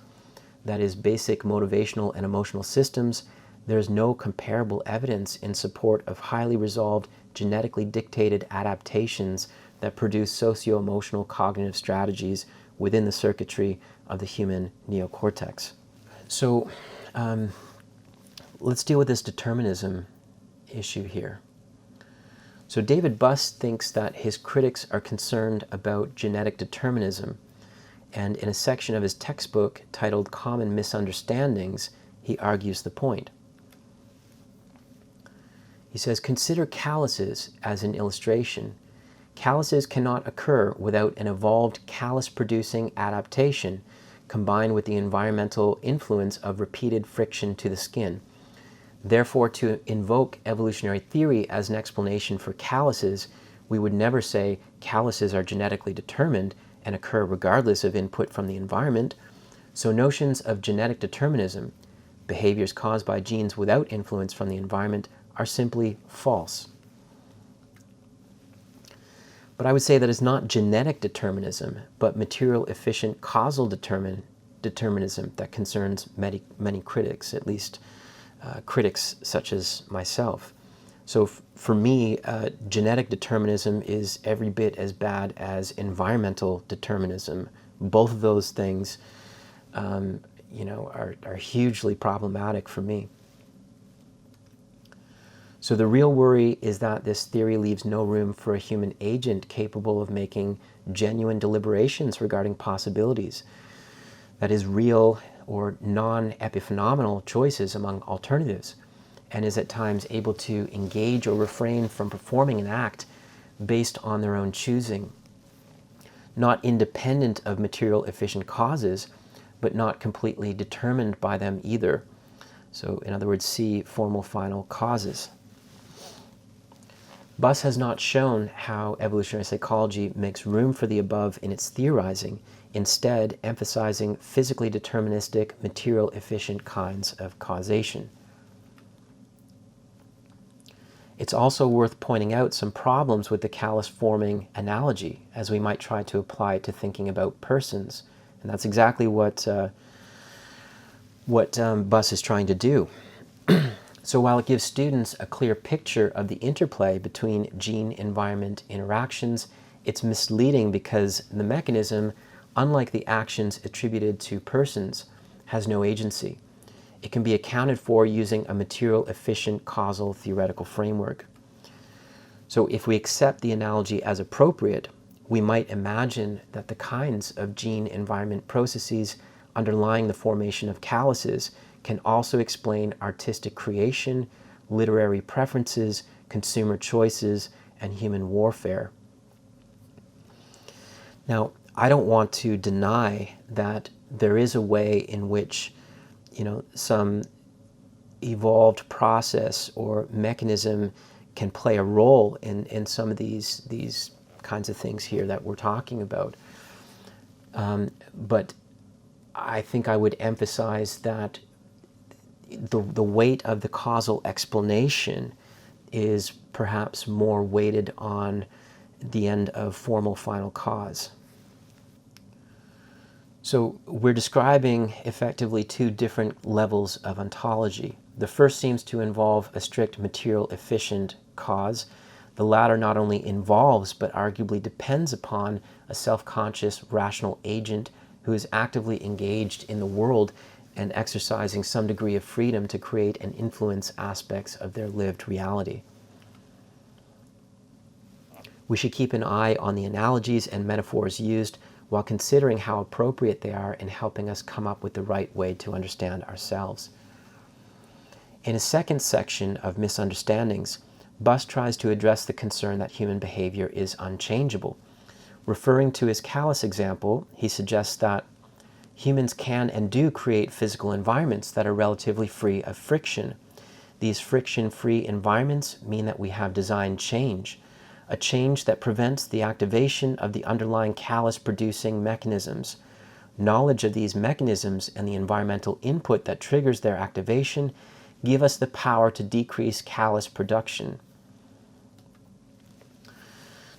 that is, basic motivational and emotional systems, there is no comparable evidence in support of highly resolved, genetically dictated adaptations that produce socio-emotional cognitive strategies within the circuitry of the human neocortex. So let's deal with this determinism issue here. So David Buss thinks that his critics are concerned about genetic determinism, and in a section of his textbook titled Common Misunderstandings, he argues the point. He says, consider calluses as an illustration. Calluses cannot occur without an evolved callus-producing adaptation combined with the environmental influence of repeated friction to the skin. Therefore, to invoke evolutionary theory as an explanation for calluses, we would never say calluses are genetically determined and occur regardless of input from the environment. So notions of genetic determinism, behaviors caused by genes without influence from the environment, are simply false. But I would say that it's not genetic determinism, but material efficient causal determinism that concerns many critics, at least critics such as myself. So for me, genetic determinism is every bit as bad as environmental determinism. Both of those things, are hugely problematic for me. So the real worry is that this theory leaves no room for a human agent capable of making genuine deliberations regarding possibilities. That is, real or non-epiphenomenal choices among alternatives, and is at times able to engage or refrain from performing an act based on their own choosing, not independent of material efficient causes, but not completely determined by them either. So in other words, see formal final causes. Buss has not shown how evolutionary psychology makes room for the above in its theorizing, instead emphasizing physically deterministic, material efficient kinds of causation. It's also worth pointing out some problems with the callus-forming analogy, as we might try to apply it to thinking about persons, And that's exactly what Buss is trying to do. So while it gives students a clear picture of the interplay between gene-environment interactions, it's misleading because the mechanism, unlike the actions attributed to persons, has no agency. It can be accounted for using a material-efficient causal theoretical framework. So if we accept the analogy as appropriate, we might imagine that the kinds of gene-environment processes underlying the formation of calluses can also explain artistic creation, literary preferences, consumer choices, and human warfare. Now, I don't want to deny that there is a way in which, some evolved process or mechanism can play a role in some of these kinds of things here that we're talking about. But I think I would emphasize that the weight of the causal explanation is perhaps more weighted on the end of formal final cause. So we're describing effectively two different levels of ontology. The first seems to involve a strict material efficient cause. The latter not only involves but arguably depends upon a self-conscious rational agent who is actively engaged in the world and exercising some degree of freedom to create and influence aspects of their lived reality. We should keep an eye on the analogies and metaphors used while considering how appropriate they are in helping us come up with the right way to understand ourselves. In a second section of Misunderstandings, Buss tries to address the concern that human behavior is unchangeable. Referring to his callus example, he suggests that humans can and do create physical environments that are relatively free of friction. These friction-free environments mean that we have designed change, a change that prevents the activation of the underlying callus-producing mechanisms. Knowledge of these mechanisms and the environmental input that triggers their activation give us the power to decrease callus production.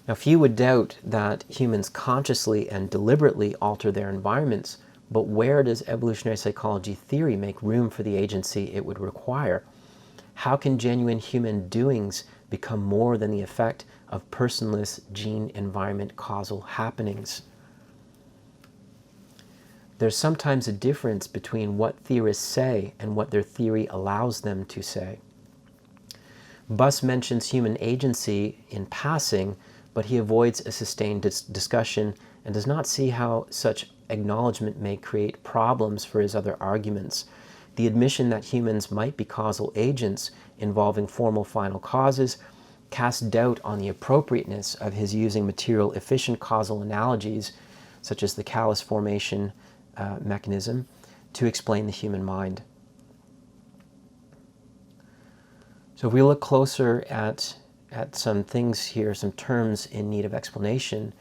Now, few would doubt that humans consciously and deliberately alter their environments, but where does evolutionary psychology theory make room for the agency it would require? How can genuine human doings become more than the effect of personless gene-environment causal happenings? There's sometimes a difference between what theorists say and what their theory allows them to say. Buss mentions human agency in passing, but he avoids a sustained discussion and does not see how such acknowledgement may create problems for his other arguments. The admission that humans might be causal agents involving formal final causes casts doubt on the appropriateness of his using material efficient causal analogies, such as the callus formation mechanism, to explain the human mind. So if we look closer at some things here, some terms in need of explanation,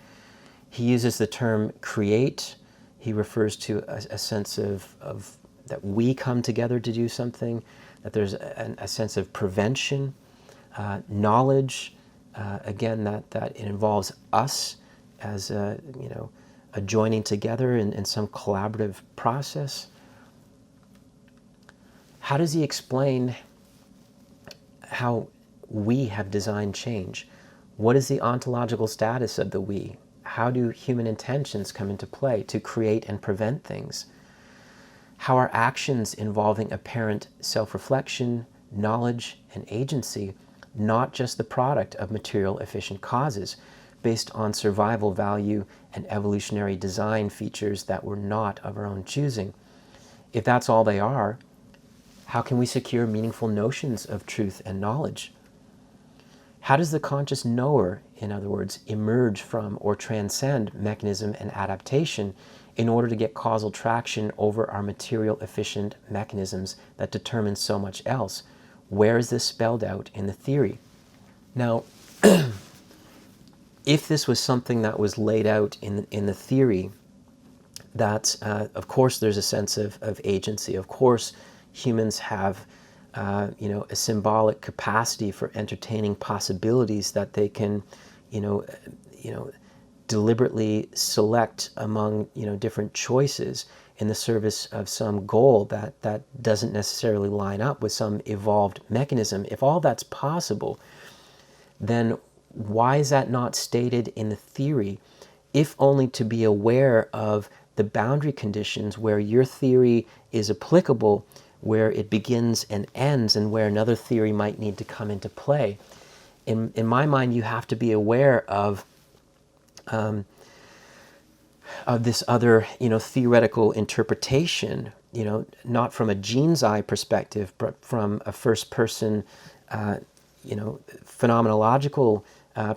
he uses the term create. He refers to a sense of that we come together to do something, that there's a sense of prevention, knowledge, again, that it involves us as a joining together in some collaborative process. How does he explain how we have designed change? What is the ontological status of the we? How do human intentions come into play to create and prevent things? How are actions involving apparent self-reflection, knowledge, and agency not just the product of material efficient causes based on survival value and evolutionary design features that were not of our own choosing? If that's all they are, how can we secure meaningful notions of truth and knowledge? How does the conscious knower, in other words, emerge from or transcend mechanism and adaptation in order to get causal traction over our material efficient mechanisms that determine so much else? Where is this spelled out in the theory? Now, if this was something that was laid out in the theory, that of course there's a sense of agency. Of course, humans have a symbolic capacity for entertaining possibilities that they can deliberately select among, different choices in the service of some goal that doesn't necessarily line up with some evolved mechanism, if all that's possible, then why is that not stated in the theory, if only to be aware of the boundary conditions where your theory is applicable, where it begins and ends, and where another theory might need to come into play? In my mind, you have to be aware of this other, theoretical interpretation, not from a gene's eye perspective, but from a first-person, phenomenological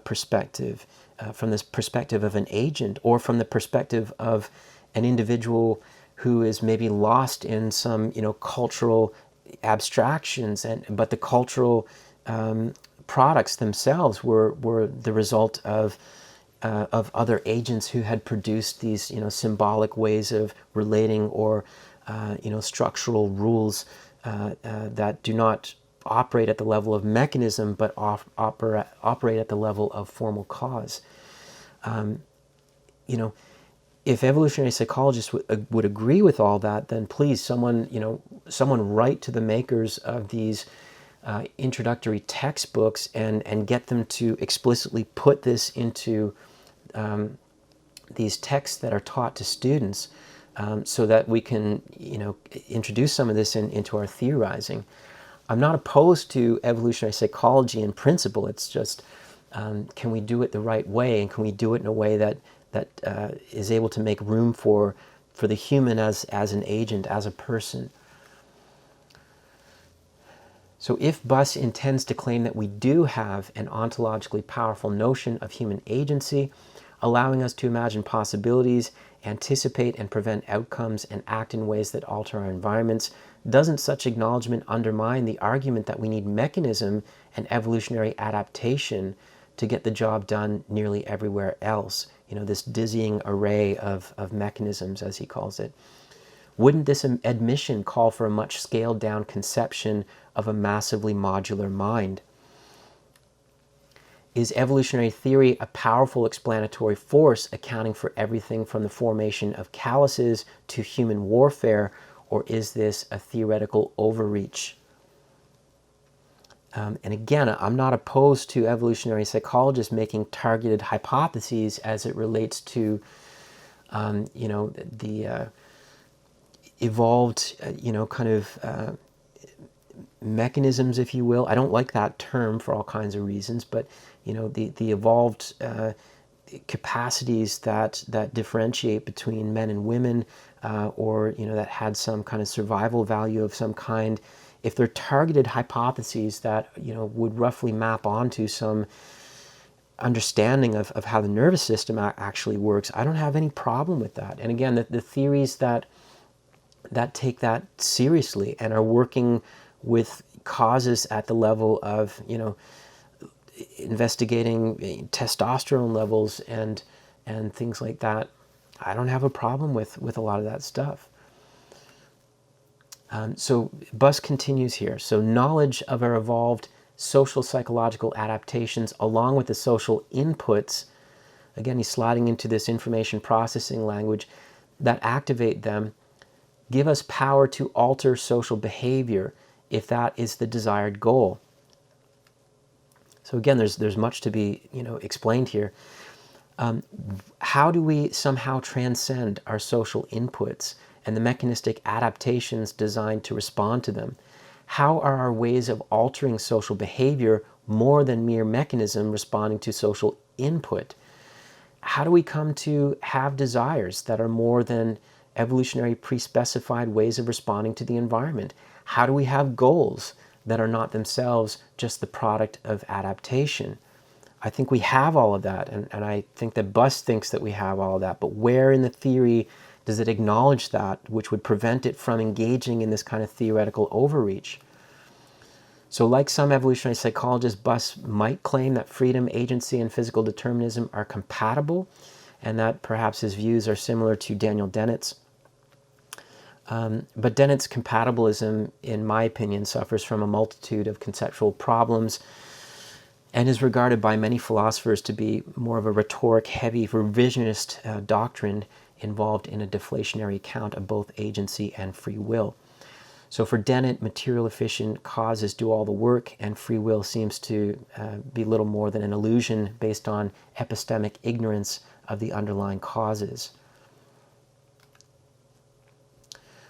perspective, from this perspective of an agent, or from the perspective of an individual who is maybe lost in some, cultural abstractions, but the cultural products themselves were the result of other agents who had produced these, symbolic ways of relating, or, structural rules that do not operate at the level of mechanism, but operate at the level of formal cause. If evolutionary psychologists would agree with all that, then please, someone write to the makers of these introductory textbooks and get them to explicitly put this into these texts that are taught to students, so that we can, introduce some of this into our theorizing. I'm not opposed to evolutionary psychology in principle. It's just, can we do it the right way, and can we do it in a way that is able to make room for the human as an agent, as a person? So if Buss intends to claim that we do have an ontologically powerful notion of human agency, allowing us to imagine possibilities, anticipate and prevent outcomes, and act in ways that alter our environments, doesn't such acknowledgement undermine the argument that we need mechanism and evolutionary adaptation to get the job done nearly everywhere else? This dizzying array of mechanisms, as he calls it. Wouldn't this admission call for a much scaled down conception of a massively modular mind? Is evolutionary theory a powerful explanatory force accounting for everything from the formation of calluses to human warfare, or is this a theoretical overreach? And again, I'm not opposed to evolutionary psychologists making targeted hypotheses as it relates to, the evolved, mechanisms, if you will. I don't like that term for all kinds of reasons, but the evolved capacities that differentiate between men and women, or that had some kind of survival value of some kind. If they're targeted hypotheses that would roughly map onto some understanding of how the nervous system actually works, I don't have any problem with that. And again, the theories that take that seriously and are working with causes at the level of investigating testosterone levels and things like that, I don't have a problem with a lot of that stuff. So Buss continues here. So knowledge of our evolved social psychological adaptations along with the social inputs, again he's sliding into this information processing language, that activate them, give us power to alter social behavior if that is the desired goal. So again, there's much to be explained here. How do we somehow transcend our social inputs and the mechanistic adaptations designed to respond to them? How are our ways of altering social behavior more than mere mechanism responding to social input? How do we come to have desires that are more than evolutionary pre-specified ways of responding to the environment? How do we have goals that are not themselves just the product of adaptation? I think we have all of that, and I think that Buss thinks that we have all of that, but where in the theory does it acknowledge that, which would prevent it from engaging in this kind of theoretical overreach? So like some evolutionary psychologists, Buss might claim that freedom, agency, and physical determinism are compatible, and that perhaps his views are similar to Daniel Dennett's. But Dennett's compatibilism, in my opinion, suffers from a multitude of conceptual problems, and is regarded by many philosophers to be more of a rhetoric-heavy, revisionist doctrine involved in a deflationary account of both agency and free will. So for Dennett, material-efficient causes do all the work, and free will seems to be little more than an illusion based on epistemic ignorance of the underlying causes.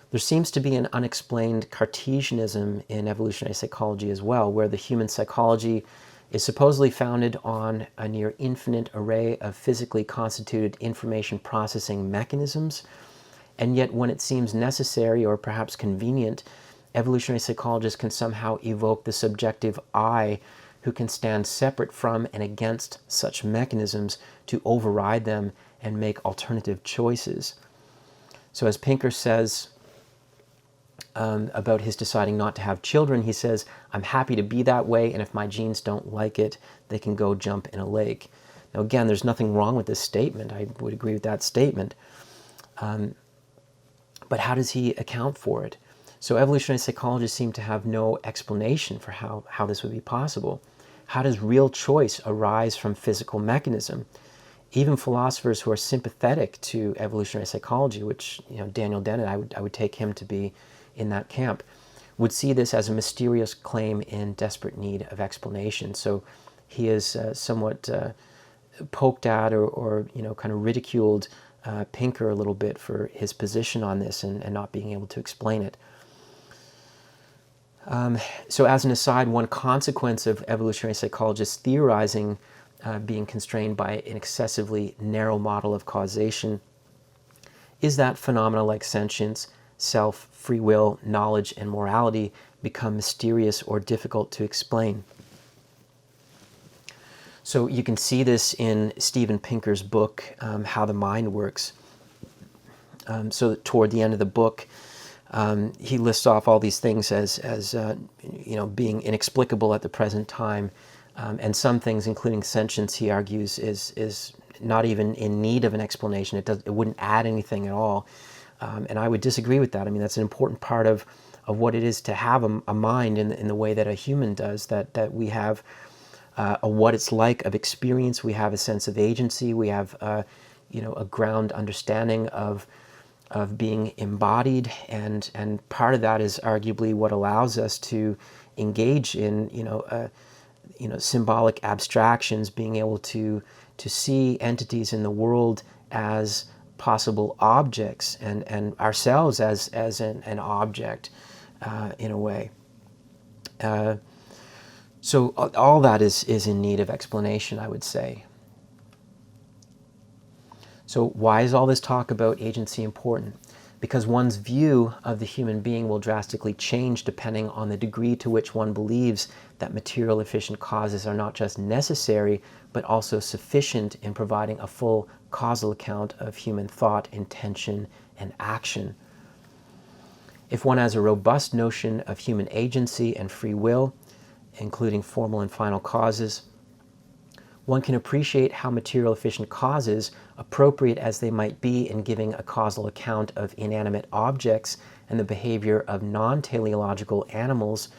There seems to be an unexplained Cartesianism in evolutionary psychology as well, where the human psychology is supposedly founded on a near infinite array of physically constituted information processing mechanisms, and yet when it seems necessary or perhaps convenient, evolutionary psychologists can somehow evoke the subjective I who can stand separate from and against such mechanisms to override them and make alternative choices. So as Pinker says, about his deciding not to have children, he says, I'm happy to be that way, and if my genes don't like it, they can go jump in a lake. Now again, there's nothing wrong with this statement. I would agree with that statement. But how does he account for it? So evolutionary psychologists seem to have no explanation for how this would be possible. How does real choice arise from physical mechanism? Even philosophers who are sympathetic to evolutionary psychology, which, Daniel Dennett, I would take him to be in that camp, would see this as a mysterious claim in desperate need of explanation. So he is somewhat poked at or kind of ridiculed Pinker a little bit for his position on this and not being able to explain it. So as an aside, one consequence of evolutionary psychologists theorizing being constrained by an excessively narrow model of causation is that phenomena like sentience, self, free will, knowledge, and morality become mysterious or difficult to explain. So you can see this in Steven Pinker's book, How the Mind Works. So toward the end of the book, he lists off all these things as being inexplicable at the present time, and some things, including sentience, he argues is not even in need of an explanation. It wouldn't add anything at all. And I would disagree with that. I mean, that's an important part of what it is to have a mind in the way that a human does, that we have a what it's like of experience, we have a sense of agency, we have a ground understanding of being embodied, and part of that is arguably what allows us to engage in symbolic abstractions, being able to see entities in the world as possible objects and ourselves as an object in a way. So all that is in need of explanation, I would say. So why is all this talk about agency important? Because one's view of the human being will drastically change depending on the degree to which one believes that material efficient causes are not just necessary, but also sufficient in providing a full causal account of human thought, intention, and action. If one has a robust notion of human agency and free will, including formal and final causes, one can appreciate how material efficient causes, appropriate as they might be in giving a causal account of inanimate objects and the behavior of non-teleological animals,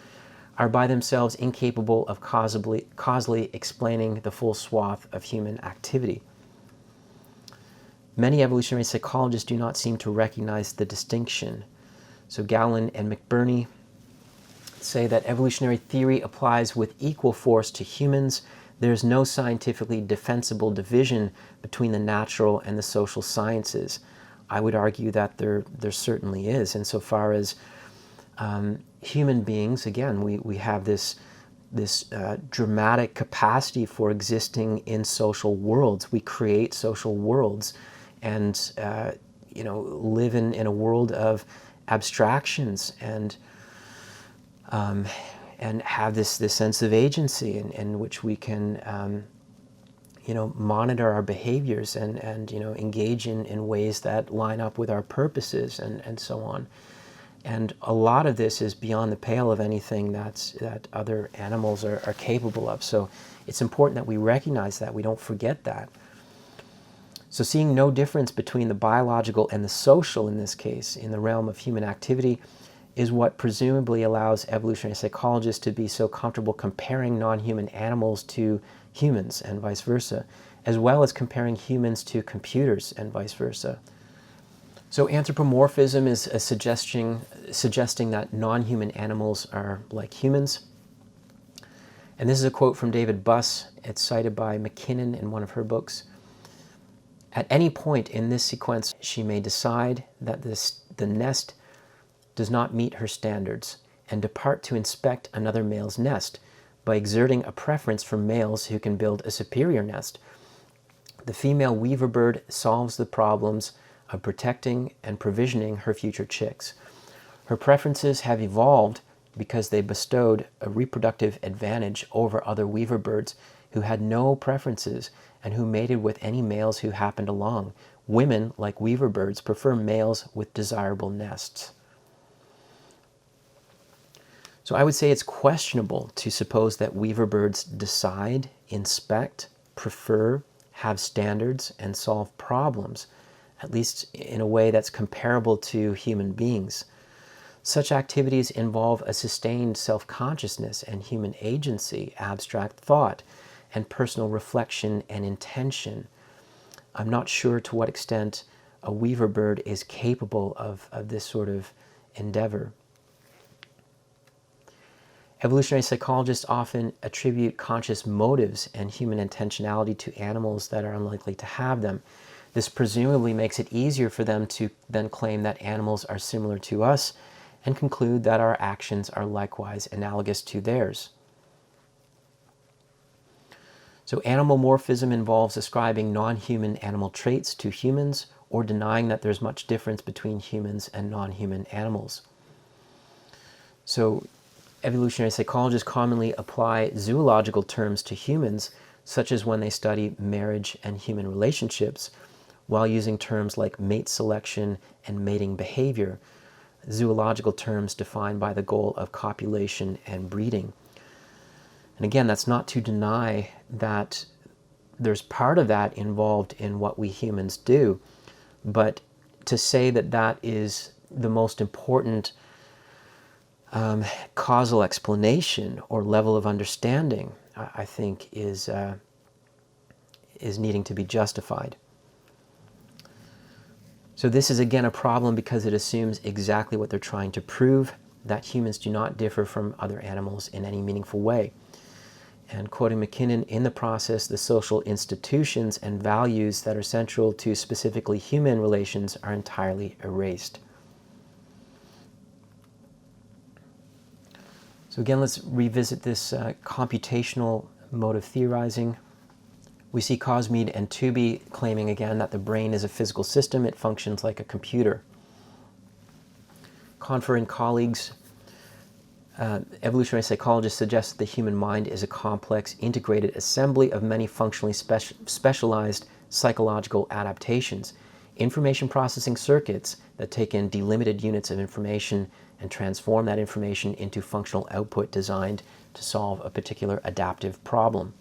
are by themselves incapable of causally explaining the full swath of human activity. Many evolutionary psychologists do not seem to recognize the distinction. So Gowland and McBurney say that evolutionary theory applies with equal force to humans. There is no scientifically defensible division between the natural and the social sciences. I would argue that there certainly is, insofar as human beings, again, we have this dramatic capacity for existing in social worlds. We create social worlds and live in a world of abstractions and have this sense of agency in which we can monitor our behaviors and engage in ways that line up with our purposes and so on. And a lot of this is beyond the pale of anything that other animals are capable of. So it's important that we recognize that, we don't forget that. So seeing no difference between the biological and the social in this case, in the realm of human activity, is what presumably allows evolutionary psychologists to be so comfortable comparing non-human animals to humans and vice versa, as well as comparing humans to computers and vice versa. So anthropomorphism is a suggesting that non-human animals are like humans. And this is a quote from David Buss. It's cited by McKinnon in one of her books. At any point in this sequence, she may decide that the nest does not meet her standards and depart to inspect another male's nest by exerting a preference for males who can build a superior nest. The female weaver bird solves the problems of protecting and provisioning her future chicks. Her preferences have evolved because they bestowed a reproductive advantage over other weaver birds who had no preferences and who mated with any males who happened along. Women, like weaver birds, prefer males with desirable nests. So I would say it's questionable to suppose that weaver birds decide, inspect, prefer, have standards, and solve problems, at least in a way that's comparable to human beings. Such activities involve a sustained self-consciousness and human agency, abstract thought, and personal reflection and intention. I'm not sure to what extent a weaver bird is capable of this sort of endeavor. Evolutionary psychologists often attribute conscious motives and human intentionality to animals that are unlikely to have them. This presumably makes it easier for them to then claim that animals are similar to us and conclude that our actions are likewise analogous to theirs. So animal-morphism involves ascribing non-human animal traits to humans or denying that there's much difference between humans and non-human animals. So evolutionary psychologists commonly apply zoological terms to humans, such as when they study marriage and human relationships, while using terms like mate selection and mating behavior, zoological terms defined by the goal of copulation and breeding. And again, that's not to deny that there's part of that involved in what we humans do, but to say that that is the most important causal explanation or level of understanding, I think, is needing to be justified. So this is again a problem because it assumes exactly what they're trying to prove, that humans do not differ from other animals in any meaningful way. And quoting McKinnon, in the process, the social institutions and values that are central to specifically human relations are entirely erased. So again, let's revisit this computational mode of theorizing. We see Cosmead and Tooby claiming again that the brain is a physical system. It functions like a computer. Confer and colleagues, evolutionary psychologists suggest that the human mind is a complex, integrated assembly of many functionally specialized psychological adaptations, information processing circuits that take in delimited units of information and transform that information into functional output designed to solve a particular adaptive problem.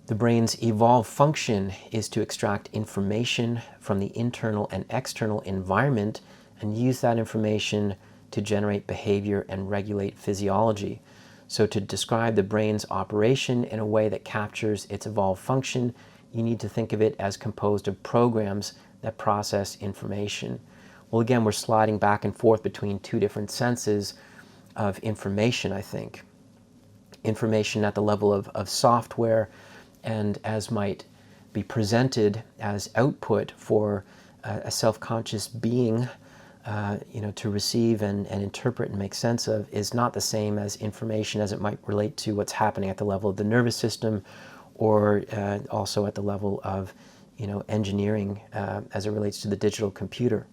The brain's evolved function is to extract information from the internal and external environment and use that information to generate behavior and regulate physiology. So to describe the brain's operation in a way that captures its evolved function, you need to think of it as composed of programs that process information. Well, again, we're sliding back and forth between two different senses of information, I think. Information at the level of software and as might be presented as output for a self-conscious being to receive and interpret and make sense of, is not the same as information as it might relate to what's happening at the level of the nervous system or also at the level of engineering as it relates to the digital computer.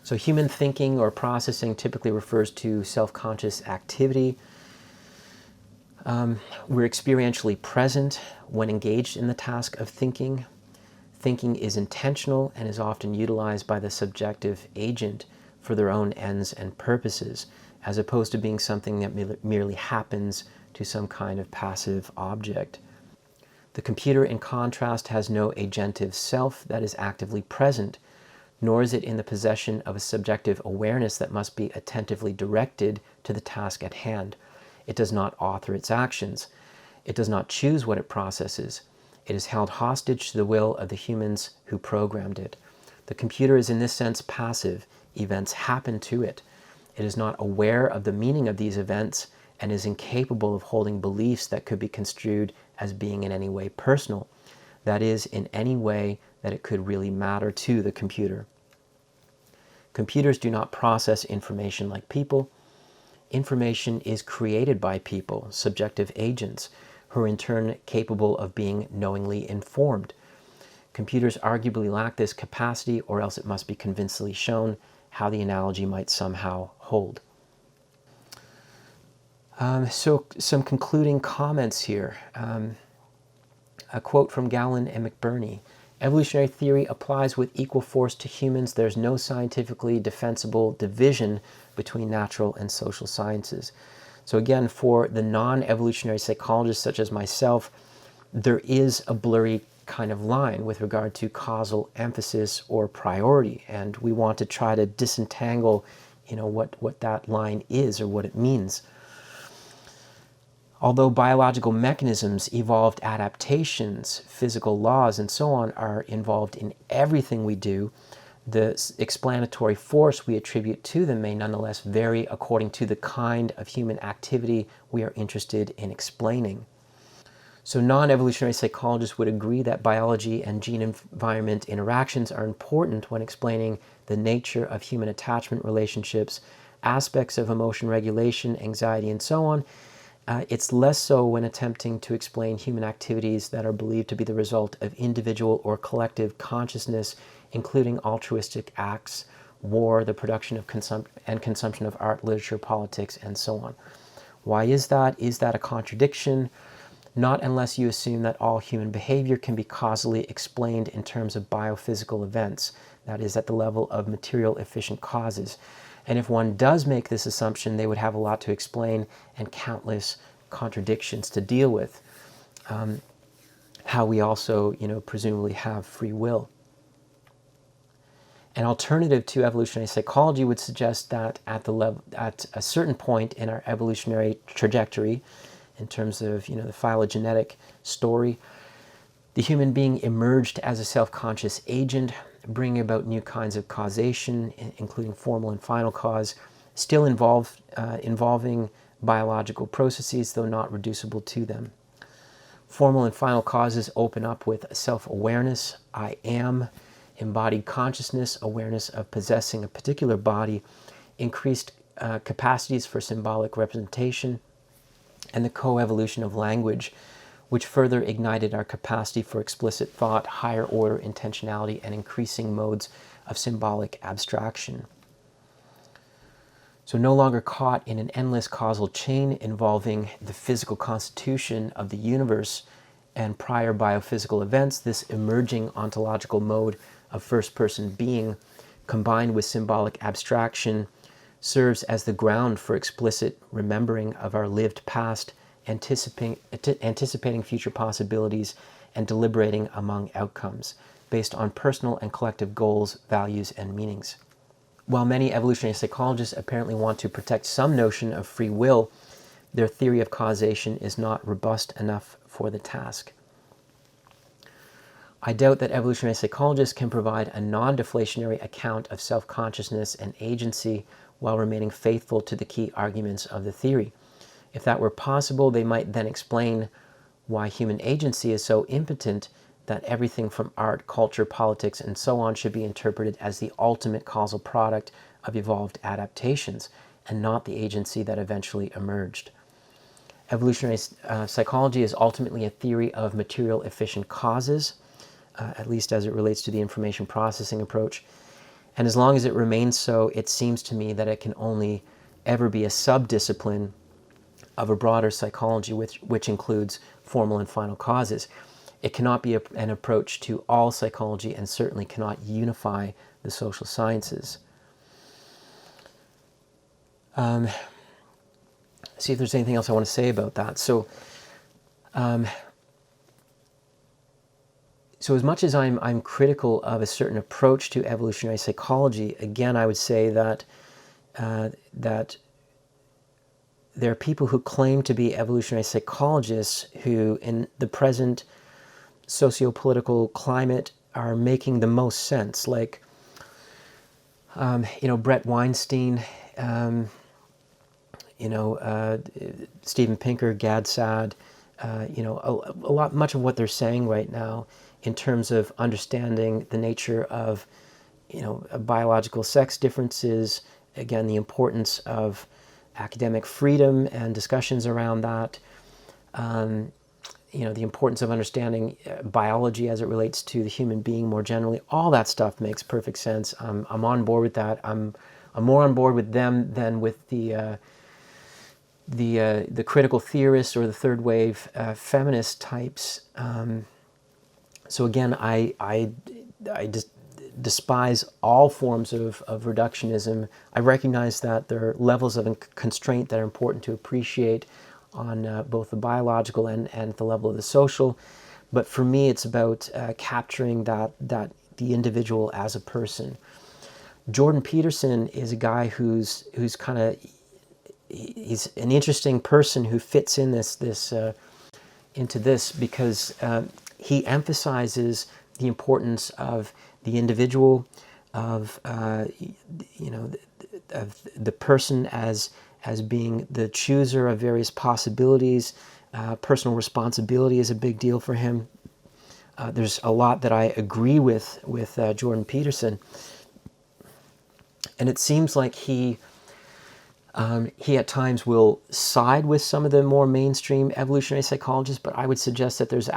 So human thinking or processing typically refers to self-conscious activity. We're experientially present when engaged in the task of thinking. Thinking is intentional and is often utilized by the subjective agent for their own ends and purposes, as opposed to being something that merely happens to some kind of passive object. The computer, in contrast, has no agentive self that is actively present. nor is it in the possession of a subjective awareness that must be attentively directed to the task at hand. It does not author its actions. It does not choose what it processes. It is held hostage to the will of the humans who programmed it. The computer is in this sense passive. Events happen to it. It is not aware of the meaning of these events and is incapable of holding beliefs that could be construed as being in any way personal. That is, in any way that it could really matter to the computer. Computers do not process information like people. Information is created by people, subjective agents, who are in turn capable of being knowingly informed. Computers arguably lack this capacity, or else it must be convincingly shown how the analogy might somehow hold. So some concluding comments here. A quote from Gallon and McBurney. Evolutionary theory applies with equal force to humans. There's no scientifically defensible division between natural and social sciences. So again, for the non-evolutionary psychologists such as myself, there is a blurry kind of line with regard to causal emphasis or priority, and we want to try to disentangle, what that line is or what it means. Although biological mechanisms, evolved adaptations, physical laws, and so on are involved in everything we do, the explanatory force we attribute to them may nonetheless vary according to the kind of human activity we are interested in explaining. So non-evolutionary psychologists would agree that biology and gene-environment interactions are important when explaining the nature of human attachment relationships, aspects of emotion regulation, anxiety, and so on. It's less so when attempting to explain human activities that are believed to be the result of individual or collective consciousness, including altruistic acts, war, the production of consumption of art, literature, politics, and so on. Why is that? Is that a contradiction? Not unless you assume that all human behavior can be causally explained in terms of biophysical events, that is, at the level of material efficient causes. And if one does make this assumption, they would have a lot to explain and countless contradictions to deal with. How we also, presumably have free will. An alternative to evolutionary psychology would suggest that at a certain point in our evolutionary trajectory, in terms of the phylogenetic story, the human being emerged as a self-conscious agent, bringing about new kinds of causation, including formal and final cause, still involving biological processes, though not reducible to them. Formal and final causes open up with self-awareness, I am, embodied consciousness, awareness of possessing a particular body, increased capacities for symbolic representation, and the coevolution of language, which further ignited our capacity for explicit thought, higher order intentionality, and increasing modes of symbolic abstraction. So no longer caught in an endless causal chain involving the physical constitution of the universe and prior biophysical events, this emerging ontological mode of first-person being, combined with symbolic abstraction, serves as the ground for explicit remembering of our lived past, anticipating future possibilities, and deliberating among outcomes, based on personal and collective goals, values, and meanings. While many evolutionary psychologists apparently want to protect some notion of free will, their theory of causation is not robust enough for the task. I doubt that evolutionary psychologists can provide a non-deflationary account of self-consciousness and agency while remaining faithful to the key arguments of the theory. If that were possible, they might then explain why human agency is so impotent that everything from art, culture, politics, and so on should be interpreted as the ultimate causal product of evolved adaptations, and not the agency that eventually emerged. Evolutionary psychology is ultimately a theory of material efficient causes, at least as it relates to the information processing approach. And as long as it remains so, it seems to me that it can only ever be a sub-discipline of a broader psychology which includes formal and final causes. It cannot be an approach to all psychology, and certainly cannot unify the social sciences. See if there's anything else I want to say about that. So So as much as I'm critical of a certain approach to evolutionary psychology, again, I would say that that there are people who claim to be evolutionary psychologists who, in the present socio-political climate, are making the most sense. Like, Brett Weinstein, Steven Pinker, Gad Saad, much of what they're saying right now in terms of understanding the nature of, biological sex differences, again, the importance of academic freedom and discussions around that, the importance of understanding biology as it relates to the human being more generally. All that stuff makes perfect sense. I'm on board with that. I'm more on board with them than with the critical theorists or the third wave feminist types. So again, I just despise all forms of reductionism. I recognize that there are levels of constraint that are important to appreciate on both the biological and the level of the social. But for me, it's about capturing that the individual as a person. Jordan Peterson is a guy who's kind of, he's an interesting person who fits in into this because he emphasizes the importance of the individual, of of the person as being the chooser of various possibilities. Personal responsibility is a big deal for him. There's a lot that I agree with Jordan Peterson, and it seems like he at times will side with some of the more mainstream evolutionary psychologists, but I would suggest that there's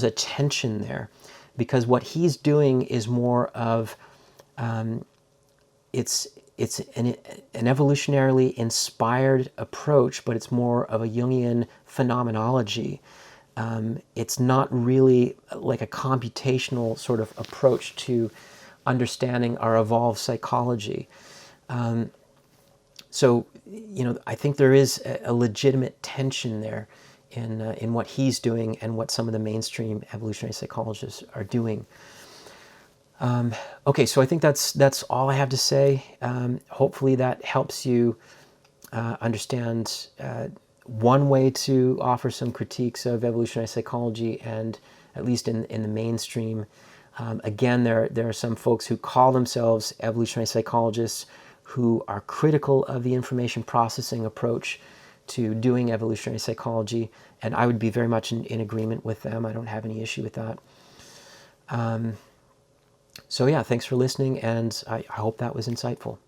a tension there, because what he's doing is more of it's an evolutionarily inspired approach, but it's more of a Jungian phenomenology. It's not really like a computational sort of approach to understanding our evolved psychology. So, I think there is a legitimate tension there in what he's doing and what some of the mainstream evolutionary psychologists are doing. Okay, so I think that's all I have to say. Hopefully that helps you understand one way to offer some critiques of evolutionary psychology, and at least in the mainstream. Again, there are some folks who call themselves evolutionary psychologists who are critical of the information processing approach to doing evolutionary psychology, and I would be very much in agreement with them. I don't have any issue with that. So yeah, thanks for listening, and I hope that was insightful.